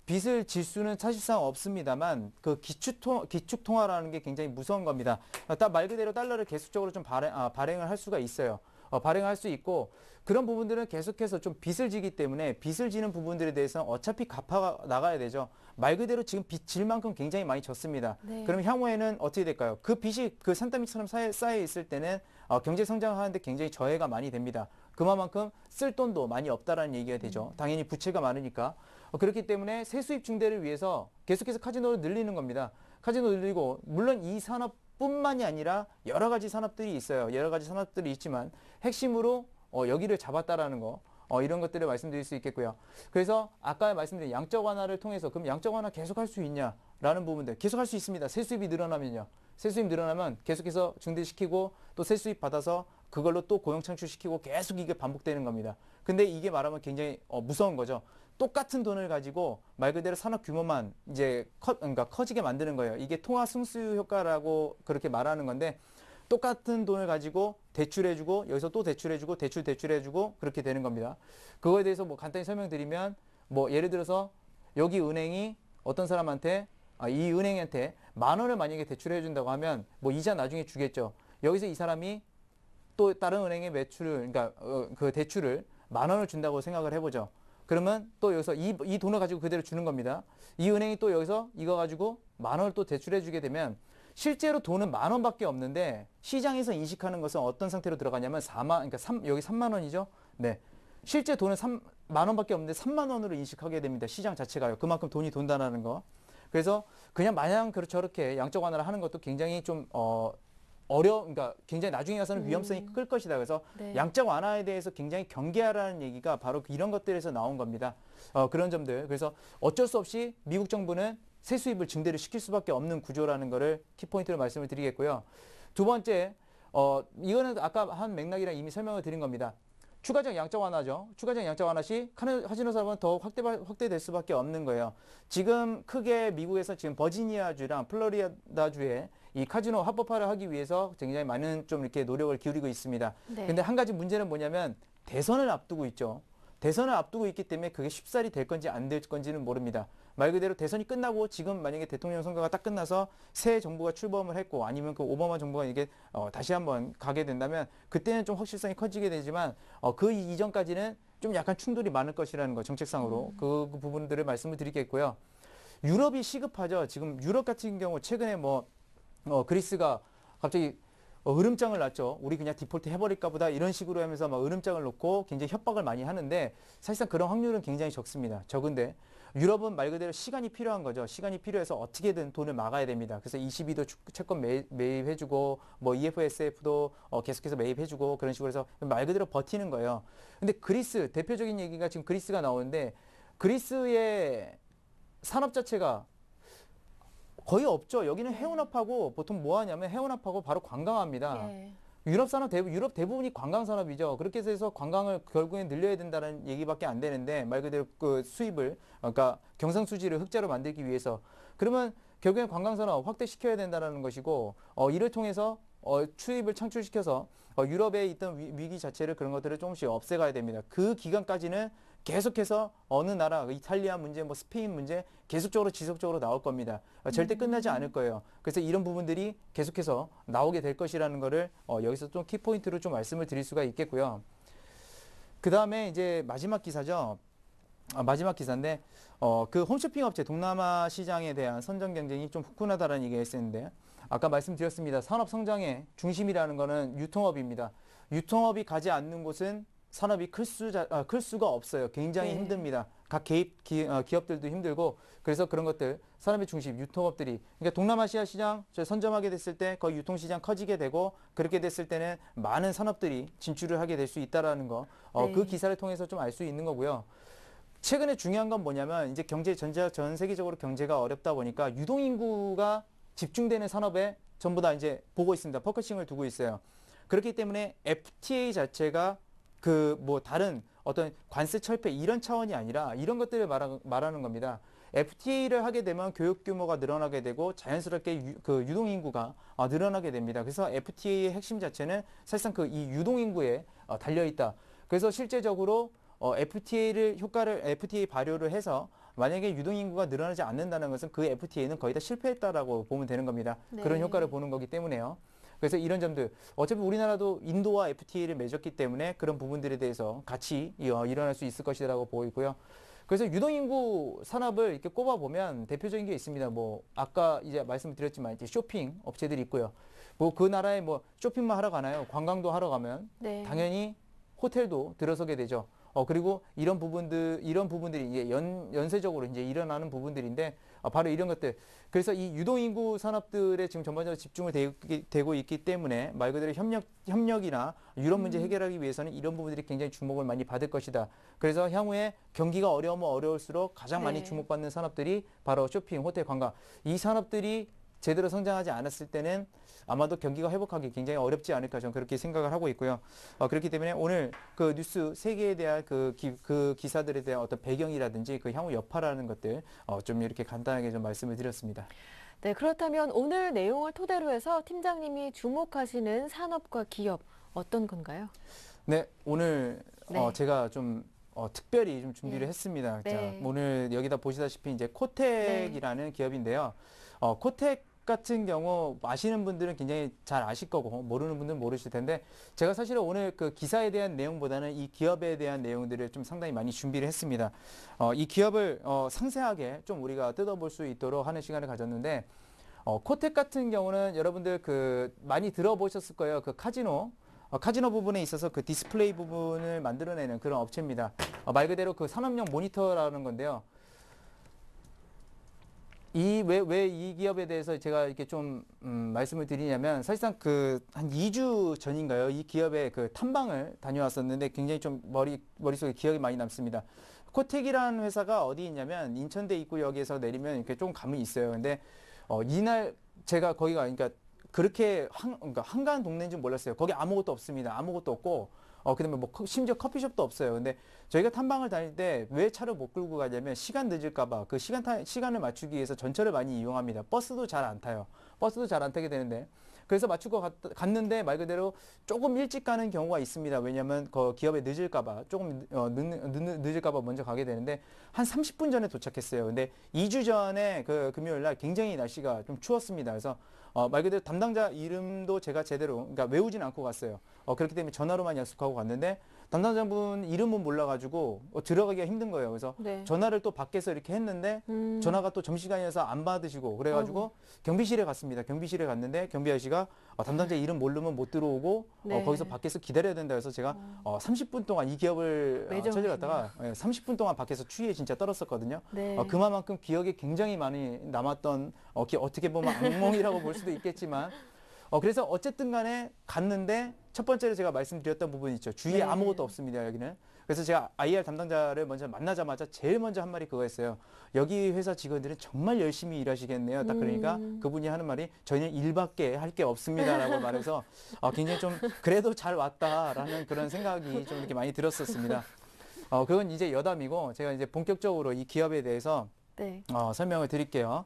빚을 질 수는 사실상 없습니다만 그 기축통화라는 게 굉장히 무서운 겁니다. 딱 말 그대로 달러를 계속적으로 좀 발행을 할 수가 있어요. 발행할 수 있고 그런 부분들은 계속해서 좀 빚을 지기 때문에 빚을 지는 부분들에 대해서는 어차피 갚아 나가야 되죠. 말 그대로 지금 빚 질 만큼 굉장히 많이 졌습니다. 네. 그럼 향후에는 어떻게 될까요? 그 빚이 그 산더미처럼 쌓여 있을 때는 경제 성장하는데 굉장히 저해가 많이 됩니다. 그만큼 쓸 돈도 많이 없다라는 얘기가 되죠. 당연히 부채가 많으니까. 그렇기 때문에 세수입 증대를 위해서 계속해서 카지노를 늘리는 겁니다. 카지노 늘리고 물론 이 산업뿐만이 아니라 여러 가지 산업들이 있어요. 여러 가지 산업들이 있지만 핵심으로 여기를 잡았다라는 거. 이런 것들을 말씀드릴 수 있겠고요. 그래서 아까 말씀드린 양적 완화를 통해서 그럼 양적 완화 계속 할 수 있냐라는 부분들 계속 할 수 있습니다. 세수입이 늘어나면요. 세수입 늘어나면 계속해서 증대시키고 또 세수입 받아서 그걸로 또 고용 창출시키고 계속 이게 반복되는 겁니다. 근데 이게 말하면 굉장히 무서운 거죠. 똑같은 돈을 가지고 말 그대로 산업 규모만 이제 그러니까 커지게 만드는 거예요. 이게 통화 승수 효과라고 그렇게 말하는 건데 똑같은 돈을 가지고 대출해주고 여기서 또 대출해주고 대출해주고 그렇게 되는 겁니다. 그거에 대해서 뭐 간단히 설명드리면 뭐 예를 들어서 여기 은행이 어떤 사람한테 이 은행한테 10,000원을 만약에 대출해준다고 하면 뭐 이자 나중에 주겠죠. 여기서 이 사람이 또 다른 은행에 그러니까 그 대출을 10,000원을 준다고 생각을 해보죠. 그러면 또 여기서 이 돈을 가지고 그대로 주는 겁니다. 이 은행이 또 여기서 이거 가지고 10,000원을 또 대출해주게 되면 실제로 돈은 10,000원밖에 없는데 시장에서 인식하는 것은 어떤 상태로 들어가냐면 그러니까 여기 30,000원이죠. 네. 실제 돈은 10,000원밖에 없는데 30,000원으로 인식하게 됩니다. 시장 자체가요. 그만큼 돈이 돈다라는 거. 그래서 그냥 마냥 저렇게 양적 완화를 하는 것도 굉장히 좀 그러니까 굉장히 나중에 가서는 위험성이 클 것이다. 그래서 네. 양적 완화에 대해서 굉장히 경계하라는 얘기가 바로 이런 것들에서 나온 겁니다. 그런 점들. 그래서 어쩔 수 없이 미국 정부는 세수입을 증대를 시킬 수밖에 없는 구조라는 거를 키포인트로 말씀을 드리겠고요. 두 번째, 이거는 아까 한 맥락이랑 이미 설명을 드린 겁니다. 추가적 양적 완화죠. 추가적 양적 완화 시 카지노 산업은 더 확대될 수밖에 없는 거예요. 지금 크게 미국에서 지금 버지니아주랑 플로리다주에 이 카지노 합법화를 하기 위해서 굉장히 많은 좀 이렇게 노력을 기울이고 있습니다. 네. 근데 한 가지 문제는 뭐냐면 대선을 앞두고 있죠. 대선을 앞두고 있기 때문에 그게 쉽사리 될 건지 안 될 건지는 모릅니다. 말 그대로 대선이 끝나고 지금 만약에 대통령 선거가 딱 끝나서 새 정부가 출범을 했고 아니면 그 오바마 정부가 이게 다시 한번 가게 된다면 그때는 좀 확실성이 커지게 되지만 그 이전까지는 좀 약간 충돌이 많을 것이라는 거 정책상으로 그 부분들을 말씀을 드리겠고요. 유럽이 시급하죠. 지금 유럽 같은 경우 최근에 뭐 그리스가 갑자기 으름장을 놨죠. 우리 그냥 디폴트 해버릴까 보다 이런 식으로 하면서 막 으름장을 놓고 굉장히 협박을 많이 하는데 사실상 그런 확률은 굉장히 적습니다. 적은데 유럽은 말 그대로 시간이 필요한 거죠. 시간이 필요해서 어떻게든 돈을 막아야 됩니다. 그래서 ECB도 채권 매입해주고 뭐 EFSF도 계속해서 매입해주고 그런 식으로 해서 말 그대로 버티는 거예요. 근데 그리스 대표적인 얘기가 지금 그리스가 나오는데 그리스의 산업 자체가 거의 없죠. 여기는 해운업하고 보통 뭐 하냐면 해운업하고 바로 관광합니다. 예. 유럽 대부분이 관광 산업이죠. 그렇게 해서 관광을 결국엔 늘려야 된다는 얘기밖에 안 되는데 말 그대로 그 수입을 그러니까 경상수지를 흑자로 만들기 위해서 그러면 결국엔 관광 산업 확대시켜야 된다는 것이고 이를 통해서 수입을 창출시켜서 유럽에 있던 위기 자체를 그런 것들을 조금씩 없애가야 됩니다. 그 기간까지는 계속해서 어느 나라, 이탈리아 문제, 뭐 스페인 문제 계속적으로 지속적으로 나올 겁니다. 절대 끝나지 않을 거예요. 그래서 이런 부분들이 계속해서 나오게 될 것이라는 거를 여기서 좀 키포인트로 좀 말씀을 드릴 수가 있겠고요. 그 다음에 이제 마지막 기사죠. 마지막 기사인데 그 홈쇼핑 업체 동남아 시장에 대한 선전 경쟁이 좀 후끈하다라는 얘기가 있었는데 아까 말씀드렸습니다. 산업 성장의 중심이라는 거는 유통업입니다. 유통업이 가지 않는 곳은 산업이 클 수가 없어요. 굉장히 네. 힘듭니다. 각 기업들도 힘들고 그래서 그런 것들 산업의 중심 유통업들이 그러니까 동남아시아 시장 선점하게 됐을 때 거의 유통시장 커지게 되고 그렇게 됐을 때는 많은 산업들이 진출을 하게 될 수 있다라는 거 네. 그 기사를 통해서 좀 알 수 있는 거고요. 최근에 중요한 건 뭐냐면 이제 전 세계적으로 경제가 어렵다 보니까 유동인구가 집중되는 산업에 전부 다 이제 보고 있습니다. 포커싱을 두고 있어요. 그렇기 때문에 FTA 자체가 그 뭐 다른 어떤 관세 철폐 이런 차원이 아니라 이런 것들을 말하는 겁니다. FTA를 하게 되면 교육 규모가 늘어나게 되고 자연스럽게 그 유동인구가 늘어나게 됩니다. 그래서 FTA의 핵심 자체는 사실상 그 이 유동인구에 달려 있다. 그래서 실제적으로 FTA 발효를 해서 만약에 유동인구가 늘어나지 않는다는 것은 그 FTA는 거의 다 실패했다라고 보면 되는 겁니다. 네. 그런 효과를 보는 거기 때문에요. 그래서 이런 점들 어차피 우리나라도 인도와 FTA를 맺었기 때문에 그런 부분들에 대해서 같이 일어날 수 있을 것이라고 보이고요. 그래서 유동인구 산업을 이렇게 꼽아보면 대표적인 게 있습니다. 뭐 아까 이제 말씀드렸지만 이제 쇼핑 업체들이 있고요. 뭐 그 나라에 뭐 쇼핑만 하러 가나요? 관광도 하러 가면 네. 당연히 호텔도 들어서게 되죠. 그리고 이런 부분들이 이제 연쇄적으로 이제 일어나는 부분들인데, 바로 이런 것들. 그래서 이 유동인구 산업들에 지금 전반적으로 집중을 되고 있기 때문에 말 그대로 협력이나 유럽 문제 해결하기 위해서는 이런 부분들이 굉장히 주목을 많이 받을 것이다. 그래서 향후에 경기가 어려우면 어려울수록 가장 많이 네. 주목받는 산업들이 바로 쇼핑, 호텔, 관광. 이 산업들이 제대로 성장하지 않았을 때는 아마도 경기가 회복하기 굉장히 어렵지 않을까 저는 그렇게 생각을 하고 있고요. 그렇기 때문에 오늘 그 뉴스 세 개에 대한 그 기사들에 대한 어떤 배경이라든지 그 향후 여파라는 것들 좀 이렇게 간단하게 좀 말씀을 드렸습니다. 네, 그렇다면 오늘 내용을 토대로 해서 팀장님이 주목하시는 산업과 기업 어떤 건가요? 네, 오늘 네. 제가 좀 특별히 좀 준비를 예. 했습니다. 네. 자, 오늘 여기다 보시다시피 이제 코텍이라는 기업인데요. 코텍 같은 경우 아시는 분들은 굉장히 잘 아실 거고 모르는 분들은 모르실 텐데 제가 사실은 오늘 그 기사에 대한 내용보다는 이 기업에 대한 내용들을 좀 상당히 많이 준비를 했습니다. 이 기업을 상세하게 좀 우리가 뜯어볼 수 있도록 하는 시간을 가졌는데 코텍 같은 경우는 여러분들 그 많이 들어보셨을 거예요. 그 카지노 부분에 있어서 그 디스플레이 부분을 만들어내는 그런 업체입니다. 말 그대로 그 산업용 모니터라는 건데요. 왜 이 기업에 대해서 제가 이렇게 좀 말씀을 드리냐면 사실상 그 한 2주 전인가요? 이 기업에 그 탐방을 다녀왔었는데 굉장히 좀 머릿속에 기억이 많이 남습니다. 코텍이라는 회사가 어디 있냐면 인천대 입구역에서 내리면 이렇게 좀 가면 있어요. 근데 이날 제가 거기가 그러니까 그렇게 그러니까 한가한 동네인 줄 몰랐어요. 거기 아무것도 없습니다. 아무것도 없고 그다음에 뭐 심지어 커피숍도 없어요. 근데 저희가 탐방을 다닐 때 왜 차를 못 끌고 가냐면 시간 늦을까봐 그 시간을 맞추기 위해서 전철을 많이 이용합니다. 버스도 잘 안 타요. 버스도 잘 안 타게 되는데 그래서 맞추고 갔는데 말 그대로 조금 일찍 가는 경우가 있습니다. 왜냐하면 그 기업에 늦을까봐 조금 늦을까봐 먼저 가게 되는데 한 30분 전에 도착했어요. 근데 2주 전에 그 금요일 날 굉장히 날씨가 좀 추웠습니다. 그래서 말 그대로 담당자 이름도 제가 제대로 그러니까 외우진 않고 갔어요. 그렇기 때문에 전화로만 약속하고 갔는데 담당자분 이름은 몰라가지고 들어가기가 힘든 거예요. 그래서 네. 전화를 또 밖에서 이렇게 했는데 전화가 또 점심시간이어서 안 받으시고 그래가지고 경비실에 갔습니다. 경비실에 갔는데 경비 아저씨가 담당자 이름 모르면 못 들어오고 네. 거기서 밖에서 기다려야 된다 해서 제가 30분 동안 이 기업을 찾아갔다가 30분 동안 밖에서 추위에 진짜 떨었었거든요. 네. 그만큼 기억에 굉장히 많이 남았던 어떻게 보면 악몽이라고 볼 수도 있겠지만 그래서 어쨌든 간에 갔는데 첫 번째로 제가 말씀드렸던 부분이 있죠. 주위에 네. 아무것도 없습니다, 여기는. 그래서 제가 IR 담당자를 먼저 만나자마자 제일 먼저 한 말이 그거였어요. 여기 회사 직원들은 정말 열심히 일하시겠네요. 딱 그러니까 그분이 하는 말이 저희는 일밖에 할 게 없습니다라고 말해서 굉장히 좀 그래도 잘 왔다라는 그런 생각이 좀 이렇게 많이 들었었습니다. 그건 이제 여담이고 제가 이제 본격적으로 이 기업에 대해서 네. 설명을 드릴게요.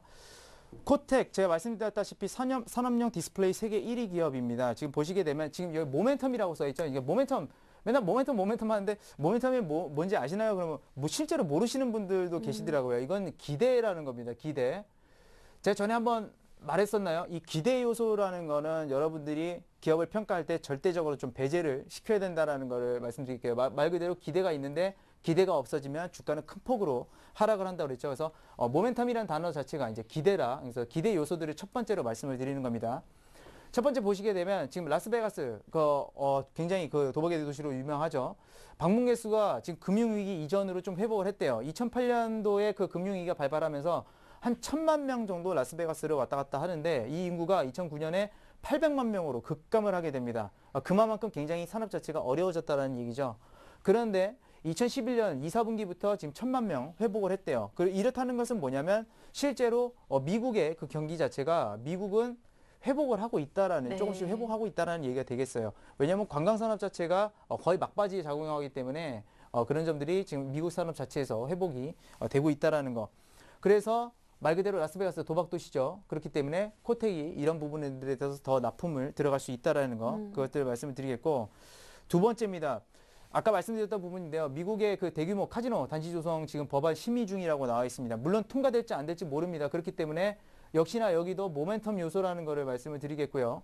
코텍 제가 말씀드렸다시피 산업용 디스플레이 세계 1위 기업입니다. 지금 보시게 되면 지금 여기 모멘텀이라고 써 있죠. 이게 모멘텀 맨날 모멘텀 하는데 모멘텀이 뭔지 아시나요? 그러면 실제로 모르시는 분들도 계시더라고요. 이건 기대라는 겁니다. 기대. 제가 전에 한번 말했었나요? 이 기대 요소라는 거는 여러분들이 기업을 평가할 때 절대적으로 좀 배제를 시켜야 된다라는 거를 말씀드릴게요. 말 그대로 기대가 있는데 기대가 없어지면 주가는 큰 폭으로 하락을 한다고 그랬죠. 그래서 모멘텀이라는 단어 자체가 이제 기대라. 그래서 기대 요소들을 첫 번째로 말씀을 드리는 겁니다. 첫 번째 보시게 되면 지금 라스베가스 굉장히 그 도박의 도시로 유명하죠. 방문 개수가 지금 금융위기 이전으로 좀 회복을 했대요. 2008년도에 그 금융위기가 발발하면서 한 1,000만 명 정도 라스베가스를 왔다 갔다 하는데 이 인구가 2009년에 800만 명으로 급감을 하게 됩니다. 그만큼 굉장히 산업 자체가 어려워졌다는 얘기죠. 그런데 2011년 2, 4분기부터 지금 1,000만 명 회복을 했대요. 이렇다는 것은 뭐냐면 실제로 미국의 그 경기 자체가 미국은 회복을 하고 있다라는 네. 조금씩 회복하고 있다라는 얘기가 되겠어요. 왜냐하면 관광산업 자체가 거의 막바지에 작용하기 때문에 그런 점들이 지금 미국 산업 자체에서 회복이 되고 있다라는 거. 그래서 말 그대로 라스베가스 도박 도시죠. 그렇기 때문에 코텍이 이런 부분들에 대해서 더 납품을 들어갈 수 있다라는 거. 그것들을 말씀을 드리겠고 두 번째입니다. 아까 말씀드렸던 부분인데요. 미국의 그 대규모 카지노 단지 조성 지금 법안 심의 중이라고 나와 있습니다. 물론 통과될지 안 될지 모릅니다. 그렇기 때문에 역시나 여기도 모멘텀 요소라는 거를 말씀을 드리겠고요.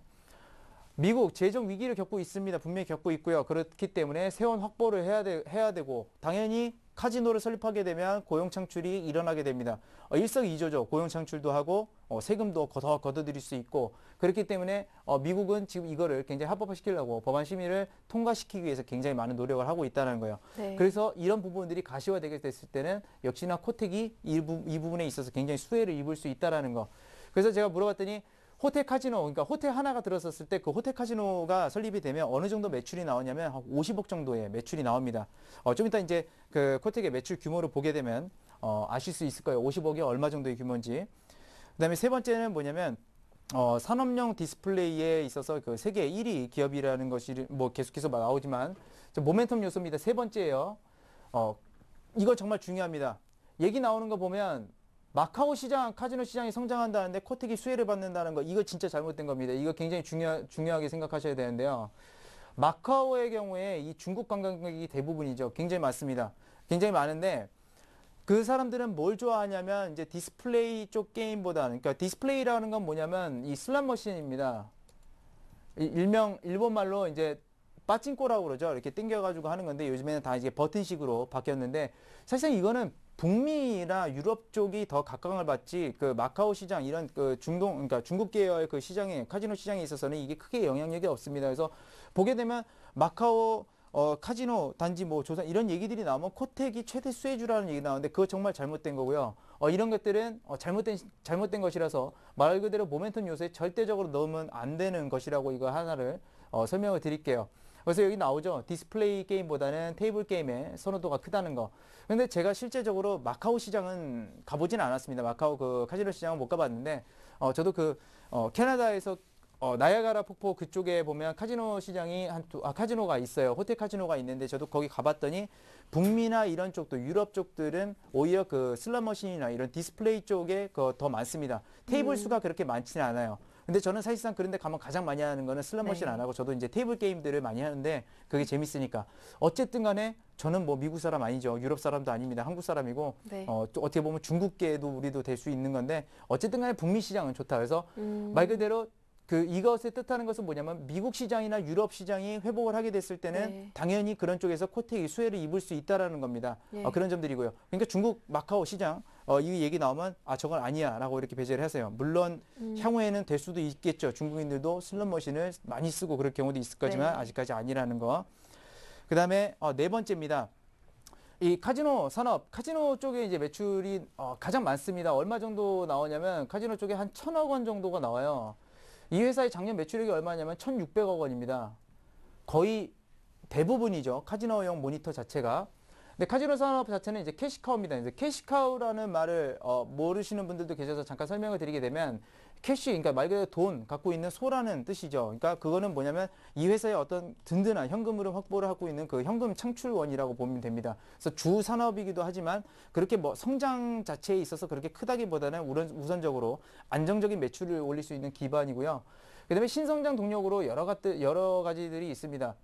미국 재정 위기를 겪고 있습니다. 분명히 겪고 있고요. 그렇기 때문에 세원 확보를 해야 되고 당연히 카지노를 설립하게 되면 고용 창출이 일어나게 됩니다. 일석이조죠. 고용 창출도 하고 세금도 더 걷어들일 수 있고 그렇기 때문에 미국은 지금 이거를 굉장히 합법화시키려고 법안 심의를 통과시키기 위해서 굉장히 많은 노력을 하고 있다는 거예요. 네. 그래서 이런 부분들이 가시화되게 됐을 때는 역시나 코텍이 이 부분에 있어서 굉장히 수혜를 입을 수 있다는 거. 그래서 제가 물어봤더니 호텔 카지노, 그러니까 호텔 하나가 들어섰을 때 그 호텔 카지노가 설립이 되면 어느 정도 매출이 나오냐면 한 50억 정도의 매출이 나옵니다. 좀 이따 이제 그 코텍의 매출 규모를 보게 되면 아실 수 있을 거예요. 50억이 얼마 정도의 규모인지. 그다음에 세 번째는 뭐냐면 산업용 디스플레이에 있어서 그 세계 1위 기업이라는 것이 뭐 계속해서 나오지만 모멘텀 요소입니다. 세 번째예요. 이거 정말 중요합니다. 얘기 나오는 거 보면 마카오 시장, 카지노 시장이 성장한다는데 코텍이 수혜를 받는다는 거, 이거 진짜 잘못된 겁니다. 이거 굉장히 중요하게 생각하셔야 되는데요. 마카오의 경우에 이 중국 관광객이 대부분이죠. 굉장히 많습니다. 굉장히 많은데 그 사람들은 뭘 좋아하냐면 이제 디스플레이 쪽 게임보다는, 그러니까 디스플레이라는 건 뭐냐면 이 슬롯 머신입니다. 일명 일본말로 이제 빠찡꼬라고 그러죠. 이렇게 당겨가지고 하는 건데 요즘에는 다 이제 버튼식으로 바뀌었는데 사실상 이거는 북미나 유럽 쪽이 더 각광을 받지 그 마카오 시장 이런 그 그러니까 중국 계열의 그 시장에 카지노 시장에 있어서는 이게 크게 영향력이 없습니다. 그래서 보게 되면 마카오 카지노 단지 뭐 조사 이런 얘기들이 나오면 코텍이 최대 수혜주라는 얘기 나오는데 그거 정말 잘못된 거고요. 이런 것들은 잘못된 것이라서 말 그대로 모멘텀 요소에 절대적으로 넣으면 안 되는 것이라고 이거 하나를 설명을 드릴게요. 그래서 여기 나오죠. 디스플레이 게임보다는 테이블 게임의 선호도가 크다는 거. 근데 제가 실제적으로 마카오 시장은 가보진 않았습니다. 마카오 그 카지노 시장은 못 가봤는데, 저도 그, 캐나다에서, 나야가라 폭포 그쪽에 보면 카지노 시장이 카지노가 있어요. 호텔 카지노가 있는데 저도 거기 가봤더니 북미나 이런 쪽도 유럽 쪽들은 오히려 그 슬롯머신이나 이런 디스플레이 쪽에 더 많습니다. 테이블 수가 그렇게 많지는 않아요. 근데 저는 사실상 그런데 가면 가장 많이 하는 거는 슬롯머신 안 하고 저도 이제 테이블 게임들을 많이 하는데 그게 재밌으니까 어쨌든 간에 저는 뭐 미국 사람 아니죠. 유럽 사람도 아닙니다. 한국 사람이고 네. 또 어떻게 보면 중국계도 우리도 될 수 있는 건데 어쨌든 간에 북미 시장은 좋다. 그래서 말 그대로 이것의 뜻하는 것은 뭐냐면 미국 시장이나 유럽 시장이 회복을 하게 됐을 때는 네. 당연히 그런 쪽에서 코텍이 수혜를 입을 수 있다라는 겁니다. 네. 그런 점들이고요. 그러니까 중국 마카오 시장 이 얘기 나오면 저건 아니야라고 이렇게 배제를 하세요. 물론 향후에는 될 수도 있겠죠. 중국인들도 슬롯머신을 많이 쓰고 그럴 경우도 있을 거지만 네. 아직까지 아니라는 거. 그다음에 네 번째입니다. 이 카지노 산업, 카지노 쪽에 이제 매출이 가장 많습니다. 얼마 정도 나오냐면 카지노 쪽에 한 1,000억 원 정도가 나와요. 이 회사의 작년 매출액이 얼마냐면 1,600억 원입니다. 거의 대부분이죠. 카지노용 모니터 자체가. 근데 카지노 산업 자체는 이제 캐시카우입니다. 이제 캐시카우라는 말을 모르시는 분들도 계셔서 잠깐 설명을 드리게 되면 캐시, 그러니까 말 그대로 돈 갖고 있는 소라는 뜻이죠. 그러니까 그거는 뭐냐면 이 회사의 어떤 든든한 현금 흐름 확보를 하고 있는 그 현금 창출원이라고 보면 됩니다. 그래서 주 산업이기도 하지만 그렇게 뭐 성장 자체에 있어서 그렇게 크다기보다는 우선적으로 안정적인 매출을 올릴 수 있는 기반이고요. 그다음에 신성장 동력으로 여러 가지들이 있습니다.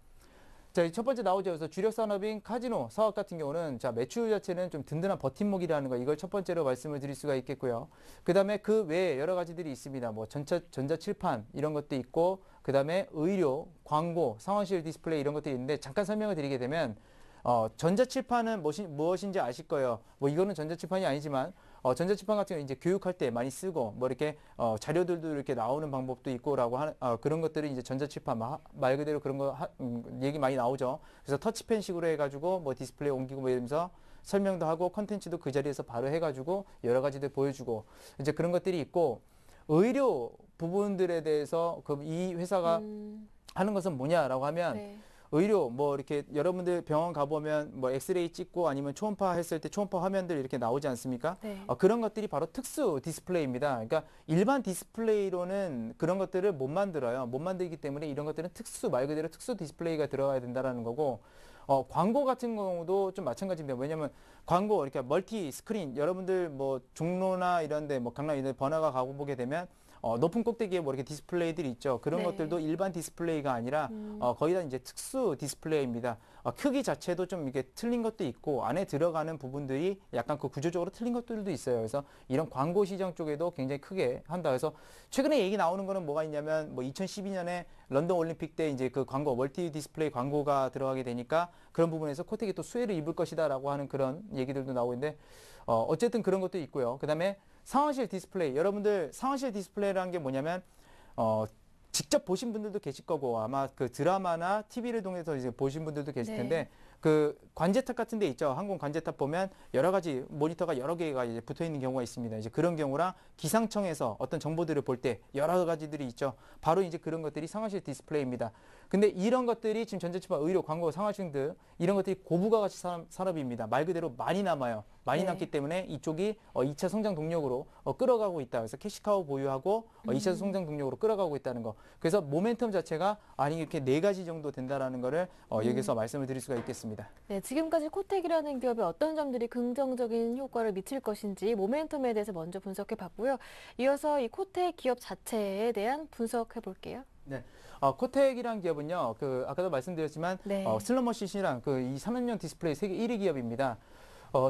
자, 첫 번째 나오죠. 그래서 주력 산업인 카지노 사업 같은 경우는 자, 매출 자체는 좀 든든한 버팀목이라는 거, 이걸 첫 번째로 말씀을 드릴 수가 있겠고요. 그 다음에 그 외에 여러 가지들이 있습니다. 뭐 전자칠판 이런 것도 있고, 그 다음에 의료, 광고, 상황실 디스플레이 이런 것들이 있는데 잠깐 설명을 드리게 되면 전자칠판은 무엇인지 아실 거예요. 뭐 이거는 전자칠판이 아니지만 전자칠판 같은 경우 이제 교육할 때 많이 쓰고 뭐 이렇게 자료들도 이렇게 나오는 방법도 있고라고 하는 그런 것들이 이제 전자칠판 말 그대로 그런 거 얘기 많이 나오죠. 그래서 터치펜식으로 해가지고 뭐 디스플레이 옮기고 뭐 이러면서 설명도 하고 컨텐츠도 그 자리에서 바로 해가지고 여러 가지들 보여주고 이제 그런 것들이 있고 의료 부분들에 대해서 그럼 이 회사가 하는 것은 뭐냐라고 하면 네. 의료 뭐 이렇게 여러분들 병원 가보면 뭐 엑스레이 찍고 아니면 초음파 했을 때 초음파 화면들 이렇게 나오지 않습니까? 네. 그런 것들이 바로 특수 디스플레이입니다. 그러니까 일반 디스플레이로는 그런 것들을 못 만들어요. 못 만들기 때문에 이런 것들은 말 그대로 특수 디스플레이가 들어가야 된다라는 거고 광고 같은 경우도 좀 마찬가지입니다. 왜냐면 광고 이렇게 멀티 스크린 여러분들 뭐 종로나 이런데 뭐 강남 이런 번화가 가고 보게 되면 높은 꼭대기에 뭐 이렇게 디스플레이들이 있죠. 그런 네. 것들도 일반 디스플레이가 아니라 거의 다 이제 특수 디스플레이입니다. 크기 자체도 좀 이게 틀린 것도 있고 안에 들어가는 부분들이 약간 그 구조적으로 틀린 것들도 있어요. 그래서 이런 광고 시장 쪽에도 굉장히 크게 한다. 그래서 최근에 얘기 나오는 거는 뭐가 있냐면 뭐 2012년에 런던 올림픽 때 이제 그 광고 멀티 디스플레이 광고가 들어가게 되니까 그런 부분에서 코텍이 또 수혜를 입을 것이다라고 하는 그런 얘기들도 나오고 있는데 어쨌든 그런 것도 있고요. 그다음에 상황실 디스플레이. 여러분들 상황실 디스플레이라는 게 뭐냐면 직접 보신 분들도 계실 거고 아마 그 드라마나 TV를 통해서 이제 보신 분들도 계실 텐데 네. 그 관제탑 같은 데 있죠. 항공 관제탑 보면 여러 가지 모니터가 여러 개가 이제 붙어 있는 경우가 있습니다. 이제 그런 경우랑 기상청에서 어떤 정보들을 볼 때 여러 가지들이 있죠. 바로 이제 그런 것들이 상황실 디스플레이입니다. 근데 이런 것들이 지금 전자치판, 의료, 광고, 상하층 등 이런 것들이 고부가 가치 산업입니다. 말 그대로 많이 남아요. 많이 네. 남기 때문에 이쪽이 2차 성장 동력으로 끌어가고 있다. 그래서 캐시카우 보유하고 2차 성장 동력으로 끌어가고 있다는 거. 그래서 모멘텀 자체가 이렇게 네 가지 정도 된다라는 거를 여기서 말씀을 드릴 수가 있겠습니다. 네, 지금까지 코텍이라는 기업에 어떤 점들이 긍정적인 효과를 미칠 것인지 모멘텀에 대해서 먼저 분석해 봤고요. 이어서 이 코텍 기업 자체에 대한 분석해 볼게요. 네. 코텍이란 기업은요, 아까도 말씀드렸지만, 네. 슬롯머신이랑 이 3연용 디스플레이 세계 1위 기업입니다.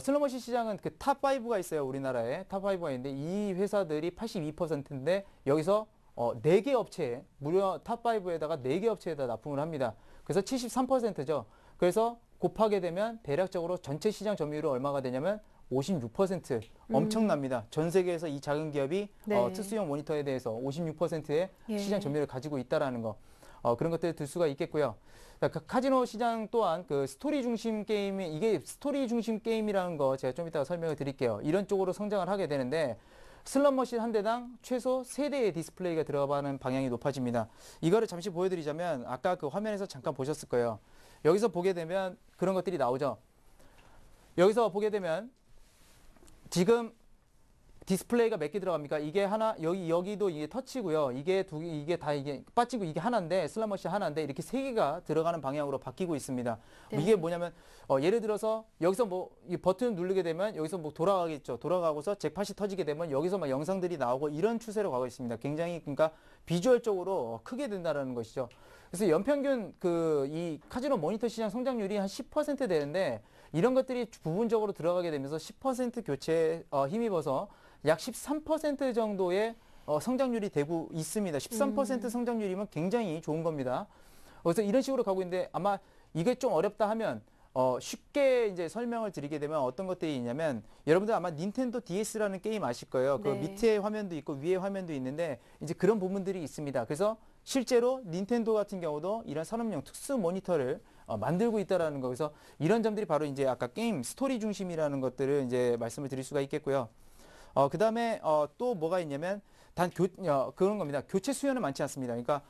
슬롯머신 시장은 그 탑5가 있어요, 우리나라에. 탑5가 있는데, 이 회사들이 82%인데, 여기서 4개 업체에, 무려 탑5에다가 4개 업체에다 납품을 합니다. 그래서 73%죠. 그래서 곱하게 되면 대략적으로 전체 시장 점유율이 얼마가 되냐면 56% 엄청납니다. 전 세계에서 이 작은 기업이 네. 특수형 모니터에 대해서 56%의 예. 시장 점유율을 가지고 있다라는 거. 그런 것들을 들 수가 있겠고요. 카지노 시장 또한 그 스토리 중심 게임이 이게 스토리 중심 게임이라는 거 제가 좀 이따가 설명을 드릴게요. 이런 쪽으로 성장을 하게 되는데 슬롯머신 한 대당 최소 3대의 디스플레이가 들어가는 방향이 높아집니다. 이거를 잠시 보여드리자면 아까 그 화면에서 잠깐 보셨을 거예요. 여기서 보게 되면 그런 것들이 나오죠. 여기서 보게 되면 지금 디스플레이가 몇 개 들어갑니까? 이게 하나, 여기도 이게 터치고요. 이게 이게 다 이게 빠지고 이게 하나인데, 슬롯머신 하나인데, 이렇게 세 개가 들어가는 방향으로 바뀌고 있습니다. 네. 이게 뭐냐면, 예를 들어서, 여기서 뭐, 이 버튼을 누르게 되면, 여기서 뭐 돌아가겠죠. 돌아가고서 잭팟이 터지게 되면, 여기서 막 영상들이 나오고, 이런 추세로 가고 있습니다. 굉장히, 그러니까, 비주얼적으로 크게 된다는 것이죠. 그래서 연평균 이 카지노 모니터 시장 성장률이 한 10% 되는데, 이런 것들이 부분적으로 들어가게 되면서 10% 교체에 힘입어서 약 13% 정도의 성장률이 되고 있습니다. 13% 성장률이면 굉장히 좋은 겁니다. 그래서 이런 식으로 가고 있는데 아마 이게 좀 어렵다 하면 쉽게 이제 설명을 드리게 되면 어떤 것들이 있냐면 여러분들 아마 닌텐도 DS라는 게임 아실 거예요. 그 네. 밑에 화면도 있고 위에 화면도 있는데 이제 그런 부분들이 있습니다. 그래서 실제로 닌텐도 같은 경우도 이런 산업용 특수 모니터를 만들고 있다라는 거. 그래서 이런 점들이 바로 이제 아까 게임 스토리 중심이라는 것들을 이제 말씀을 드릴 수가 있겠고요. 그다음에 또 뭐가 있냐면 그런 겁니다. 교체 수요는 많지 않습니다. 그러니까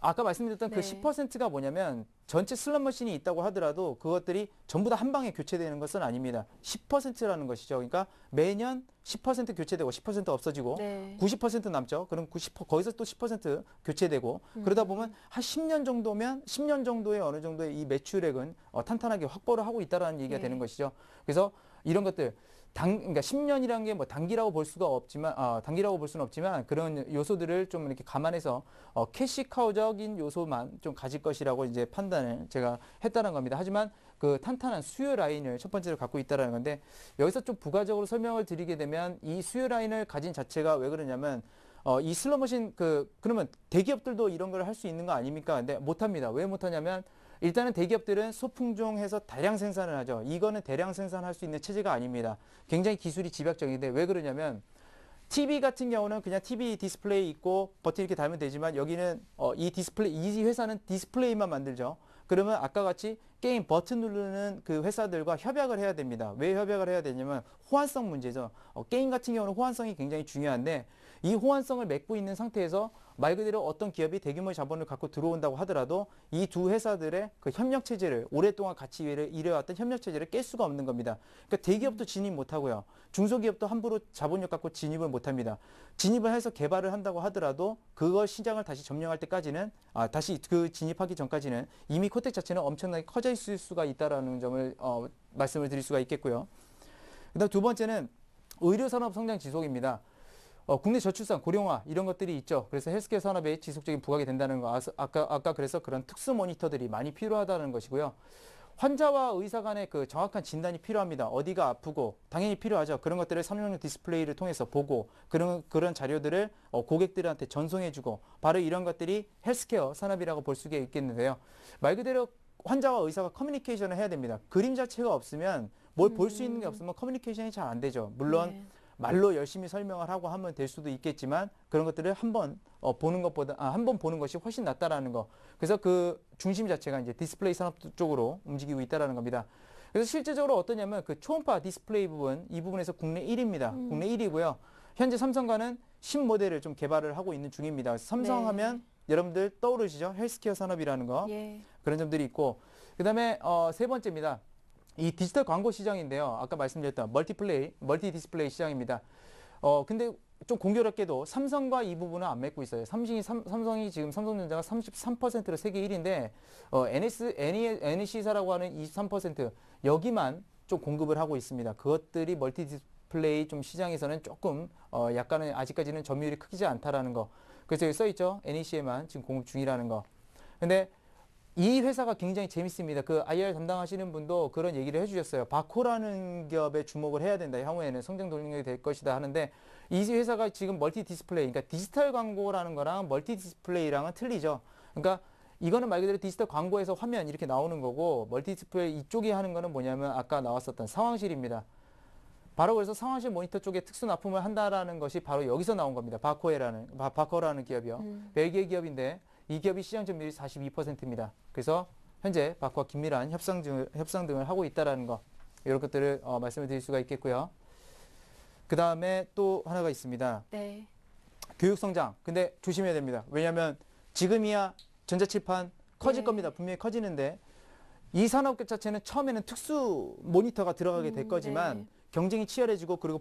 아까 말씀드렸던 네. 그 10%가 뭐냐면 전체 슬롯머신이 있다고 하더라도 그것들이 전부 다 한 방에 교체되는 것은 아닙니다. 10%라는 것이죠. 그러니까 매년 10% 교체되고 10% 없어지고 네. 90% 남죠. 그럼 90 거기서 또 10% 교체되고 그러다 보면 한 10년 정도면 10년 정도의 어느 정도의 이 매출액은 탄탄하게 확보를 하고 있다라는 얘기가 네. 되는 것이죠. 그래서 이런 것들 그러니까 10년이라는 게 뭐 단기라고 볼 수가 없지만, 단기라고 볼 수는 없지만 그런 요소들을 좀 이렇게 감안해서 캐시카우적인 요소만 좀 가질 것이라고 이제 판단을 제가 했다는 겁니다. 하지만 그 탄탄한 수요 라인을 첫 번째로 갖고 있다는 건데 여기서 좀 부가적으로 설명을 드리게 되면 이 수요 라인을 가진 자체가 왜 그러냐면 이 슬롯머신 그러면 대기업들도 이런 걸 할 수 있는 거 아닙니까? 근데 못합니다. 왜 못하냐면 일단은 대기업들은 소품종해서 다량 생산을 하죠. 이거는 대량 생산할 수 있는 체제가 아닙니다. 굉장히 기술이 집약적인데 왜 그러냐면 TV 같은 경우는 그냥 TV 디스플레이 있고 버튼 이렇게 달면 되지만 여기는 이 회사는 디스플레이만 만들죠. 그러면 아까 같이 게임 버튼 누르는 그 회사들과 협약을 해야 됩니다. 왜 협약을 해야 되냐면 호환성 문제죠. 게임 같은 경우는 호환성이 굉장히 중요한데 이 호환성을 맺고 있는 상태에서 말 그대로 어떤 기업이 대규모의 자본을 갖고 들어온다고 하더라도 이 두 회사들의 그 협력 체제를 오랫동안 같이 일해왔던 협력 체제를 깰 수가 없는 겁니다. 그러니까 대기업도 진입 못하고요. 중소기업도 함부로 자본력 갖고 진입을 못합니다. 진입을 해서 개발을 한다고 하더라도 그걸 시장을 다시 점령할 때까지는 다시 그 진입하기 전까지는 이미 코텍 자체는 엄청나게 커져 있을 수가 있다라는 점을 말씀을 드릴 수가 있겠고요. 그다음 두 번째는 의료산업 성장 지속입니다. 국내 저출산, 고령화 이런 것들이 있죠. 그래서 헬스케어 산업에 지속적인 부각이 된다는 거. 아까 그래서 그런 특수 모니터들이 많이 필요하다는 것이고요. 환자와 의사 간의 그 정확한 진단이 필요합니다. 어디가 아프고 당연히 필요하죠. 그런 것들을 선명용 디스플레이를 통해서 보고 그런 자료들을 고객들한테 전송해주고 바로 이런 것들이 헬스케어 산업이라고 볼 수가 있겠는데요. 말 그대로 환자와 의사가 커뮤니케이션을 해야 됩니다. 그림 자체가 없으면 뭘 볼 수 있는 게 없으면 커뮤니케이션이 잘 안 되죠. 물론 네. 말로 열심히 설명을 하고 하면 될 수도 있겠지만 그런 것들을 한번 보는 것보다 한 번 보는 것이 훨씬 낫다라는 거. 그래서 그 중심 자체가 이제 디스플레이 산업 쪽으로 움직이고 있다라는 겁니다. 그래서 실제적으로 어떠냐면 그 초음파 디스플레이 부분 이 부분에서 국내 1위입니다. 국내 1위고요. 현재 삼성과는 신모델을 좀 개발을 하고 있는 중입니다. 그래서 삼성 네. 하면 여러분들 떠오르시죠? 헬스케어 산업이라는 거. 예. 그런 점들이 있고 그다음에 세 번째입니다. 이 디지털 광고 시장인데요. 아까 말씀드렸던 멀티 디스플레이 시장입니다. 근데 좀 공교롭게도 삼성과 이 부분은 안 맺고 있어요. 삼성이 지금 삼성전자가 33%로 세계 1위인데, NEC사라고 하는 23% 여기만 좀 공급을 하고 있습니다. 그것들이 멀티 디스플레이 좀 시장에서는 조금, 약간은 아직까지는 점유율이 크지 않다라는 거. 그래서 여기 써있죠. NEC에만 지금 공급 중이라는 거. 근데 이 회사가 굉장히 재밌습니다. 그 IR 담당하시는 분도 그런 얘기를 해주셨어요. 바코라는 기업에 주목을 해야 된다. 향후에는 성장 동력이 될 것이다 하는데 이 회사가 지금 멀티 디스플레이, 그러니까 디지털 광고라는 거랑 멀티 디스플레이랑은 틀리죠. 그러니까 이거는 말 그대로 디지털 광고에서 화면 이렇게 나오는 거고 멀티 디스플레이 이쪽이 하는 거는 뭐냐면 아까 나왔었던 상황실입니다. 바로 그래서 상황실 모니터 쪽에 특수 납품을 한다라는 것이 바로 여기서 나온 겁니다. 바코라는 기업이요. 벨기에 기업인데 이 기업이 시장 점유율이 42%입니다. 그래서 현재 바코와 긴밀한 협상 등을 하고 있다라는 거 이런 것들을 말씀을 드릴 수가 있겠고요. 그 다음에 또 하나가 있습니다. 네. 교육 성장. 근데 조심해야 됩니다. 왜냐하면 지금이야 전자칠판 커질 네. 겁니다. 분명히 커지는데 이 산업 자체는 처음에는 특수 모니터가 들어가게 될 거지만 네. 경쟁이 치열해지고 그리고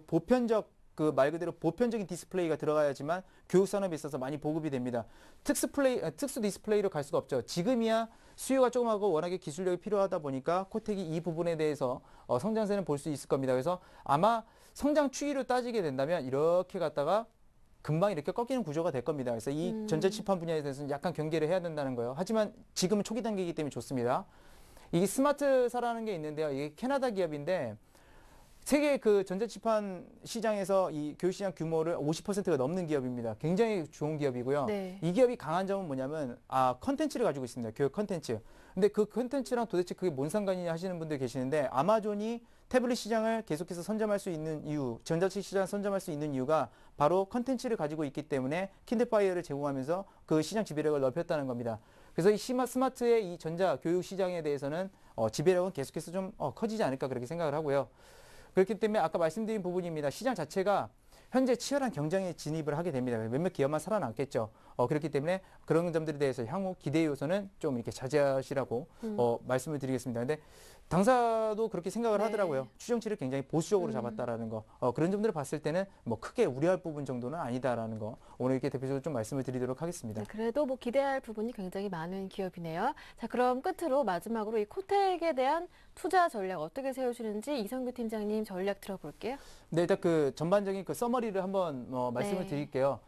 그 말 그대로 보편적인 디스플레이가 들어가야지만 교육 산업에 있어서 많이 보급이 됩니다. 특수 디스플레이로 갈 수가 없죠. 지금이야 수요가 조금하고 워낙에 기술력이 필요하다 보니까 코텍이 이 부분에 대해서 성장세는 볼 수 있을 겁니다. 그래서 아마 성장 추이로 따지게 된다면 이렇게 갔다가 금방 이렇게 꺾이는 구조가 될 겁니다. 그래서 이 전자칠판 분야에 대해서는 약간 경계를 해야 된다는 거예요. 하지만 지금은 초기 단계이기 때문에 좋습니다. 이게 스마트사라는 게 있는데요. 이게 캐나다 기업인데 세계 그 전자칠판 시장에서 이 교육시장 규모를 50%가 넘는 기업입니다. 굉장히 좋은 기업이고요. 네. 이 기업이 강한 점은 뭐냐면 컨텐츠를 가지고 있습니다. 교육 컨텐츠. 근데 그 컨텐츠랑 도대체 그게 뭔 상관이냐 하시는 분들 계시는데 아마존이 태블릿 시장을 계속해서 선점할 수 있는 이유, 전자책 시장을 선점할 수 있는 이유가 바로 컨텐츠를 가지고 있기 때문에 킨들파이어를 제공하면서 그 시장 지배력을 넓혔다는 겁니다. 그래서 이 스마트의 이 전자 교육 시장에 대해서는 지배력은 계속해서 좀 커지지 않을까 그렇게 생각을 하고요. 그렇기 때문에 아까 말씀드린 부분입니다. 시장 자체가 현재 치열한 경쟁에 진입을 하게 됩니다. 몇몇 기업만 살아남겠죠. 그렇기 때문에 그런 점들에 대해서 향후 기대 요소는 좀 이렇게 자제하시라고 말씀을 드리겠습니다. 근데 당사도 그렇게 생각을 네. 하더라고요. 추정치를 굉장히 보수적으로 잡았다라는 거. 그런 점들을 봤을 때는 뭐 크게 우려할 부분 정도는 아니다라는 거. 오늘 이렇게 대표적으로 좀 말씀을 드리도록 하겠습니다. 네, 그래도 뭐 기대할 부분이 굉장히 많은 기업이네요. 자, 그럼 끝으로 마지막으로 이 코텍에 대한 투자 전략 어떻게 세우시는지 이성규 팀장님 전략 들어볼게요. 네, 일단 그 전반적인 그 서머리를 한번 말씀을 네. 드릴게요.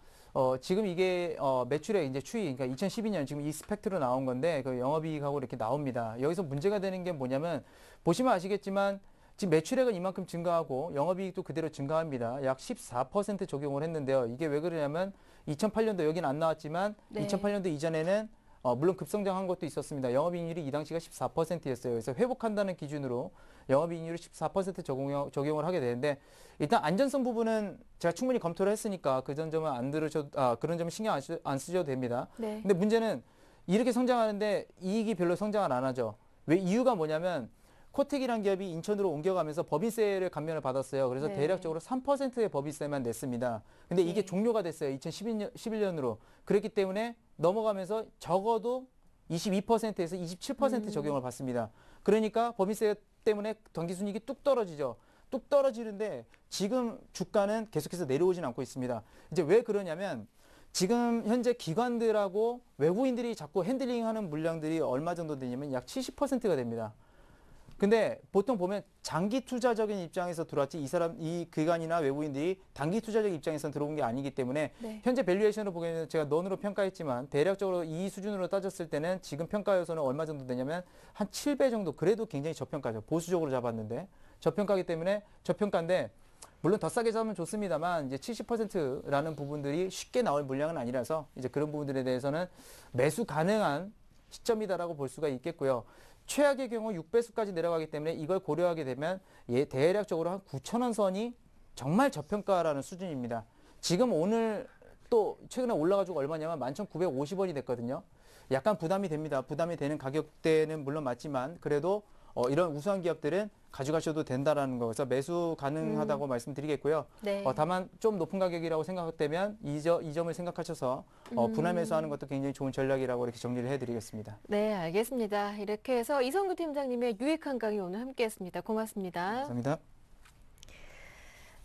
지금 이게 매출의 이제 추이, 그러니까 2012년 지금 이 스펙트로 나온 건데 그 영업이익하고 이렇게 나옵니다. 여기서 문제가 되는 게 뭐냐면 보시면 아시겠지만 지금 매출액은 이만큼 증가하고 영업이익도 그대로 증가합니다. 약 14% 적용을 했는데요. 이게 왜 그러냐면 2008년도 여기는 안 나왔지만 네. 2008년도 이전에는 물론 급성장한 것도 있었습니다. 영업이익률이 이 당시가 14%였어요. 그래서 회복한다는 기준으로 영업이익률을 14% 적용을 하게 되는데 일단 안전성 부분은 제가 충분히 검토를 했으니까 그런 점은 그런 점은 신경 안 쓰셔도 됩니다. 네. 근데 문제는 이렇게 성장하는데 이익이 별로 성장을 안 하죠. 왜 이유가 뭐냐면 코텍이란 기업이 인천으로 옮겨가면서 법인세를 감면을 받았어요. 그래서 네. 대략적으로 3%의 법인세만 냈습니다. 근데 이게 네. 종료가 됐어요. 2011년으로. 그랬기 때문에 넘어가면서 적어도 22%에서 27% 적용을 받습니다. 그러니까 법인세 때문에 당기순이익이 뚝 떨어지죠. 뚝 떨어지는데 지금 주가는 계속해서 내려오진 않고 있습니다. 이제 왜 그러냐면 지금 현재 기관들하고 외국인들이 자꾸 핸들링하는 물량들이 얼마 정도 되냐면 약 70%가 됩니다. 근데 보통 보면 장기 투자적인 입장에서 들어왔지 이 기관이나 외국인들이 단기 투자적 입장에서 들어온 게 아니기 때문에 네. 현재 밸류에이션을 보기에는 제가 넌으로 평가했지만 대략적으로 이 수준으로 따졌을 때는 지금 평가 요소는 얼마 정도 되냐면 한 7배 정도 그래도 굉장히 저평가죠. 보수적으로 잡았는데 저평가이기 때문에 저평가인데 물론 더 싸게 잡으면 좋습니다만 이제 70%라는 부분들이 쉽게 나올 물량은 아니라서 이제 그런 부분들에 대해서는 매수 가능한 시점이다라고 볼 수가 있겠고요. 최악의 경우 6배수까지 내려가기 때문에 이걸 고려하게 되면 대략적으로 한 9,000원 선이 정말 저평가라는 수준입니다. 지금 오늘 또 최근에 올라가지고 얼마냐면 11,950원이 됐거든요. 약간 부담이 됩니다. 부담이 되는 가격대는 물론 맞지만 그래도 이런 우수한 기업들은 가져가셔도 된다라는 거. 그래서 매수 가능하다고 말씀드리겠고요. 네. 다만 좀 높은 가격이라고 생각되면 이 점을 생각하셔서 분할 매수하는 것도 굉장히 좋은 전략이라고 이렇게 정리를 해드리겠습니다. 네, 알겠습니다. 이렇게 해서 이성규 팀장님의 유익한 강의 오늘 함께했습니다. 고맙습니다. 감사합니다.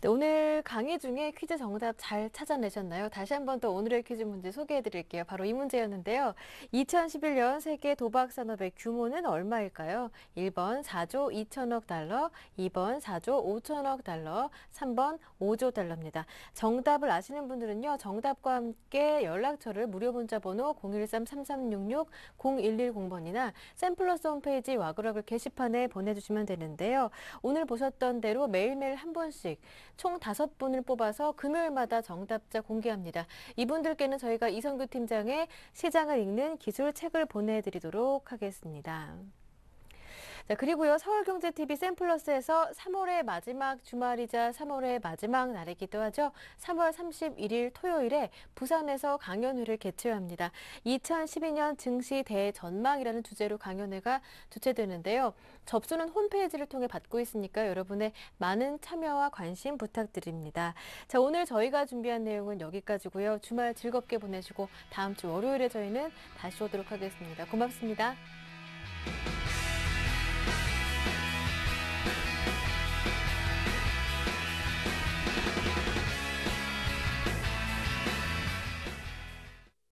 네, 오늘 강의 중에 퀴즈 정답 잘 찾아내셨나요? 다시 한번 또 오늘의 퀴즈 문제 소개해 드릴게요. 바로 이 문제였는데요. 2011년 세계 도박 산업의 규모는 얼마일까요? 1번 4조 2천억 달러, 2번 4조 5천억 달러, 3번 5조 달러입니다. 정답을 아시는 분들은요. 정답과 함께 연락처를 무료 문자 번호 013-3366-0110번이나 샘플러스 홈페이지 와그러글 게시판에 보내주시면 되는데요. 오늘 보셨던 대로 매일매일 한 분씩 총 5분을 뽑아서 금요일마다 정답자 공개합니다. 이분들께는 저희가 이성규 팀장의 시장을 읽는 기술 책을 보내드리도록 하겠습니다. 자, 그리고요, 서울경제TV 샘플러스에서 3월의 마지막 주말이자 3월의 마지막 날이기도 하죠. 3월 31일 토요일에 부산에서 강연회를 개최합니다. 2012년 증시 대전망이라는 주제로 강연회가 주최되는데요. 접수는 홈페이지를 통해 받고 있으니까 여러분의 많은 참여와 관심 부탁드립니다. 자, 오늘 저희가 준비한 내용은 여기까지고요. 주말 즐겁게 보내시고 다음 주 월요일에 저희는 다시 오도록 하겠습니다. 고맙습니다.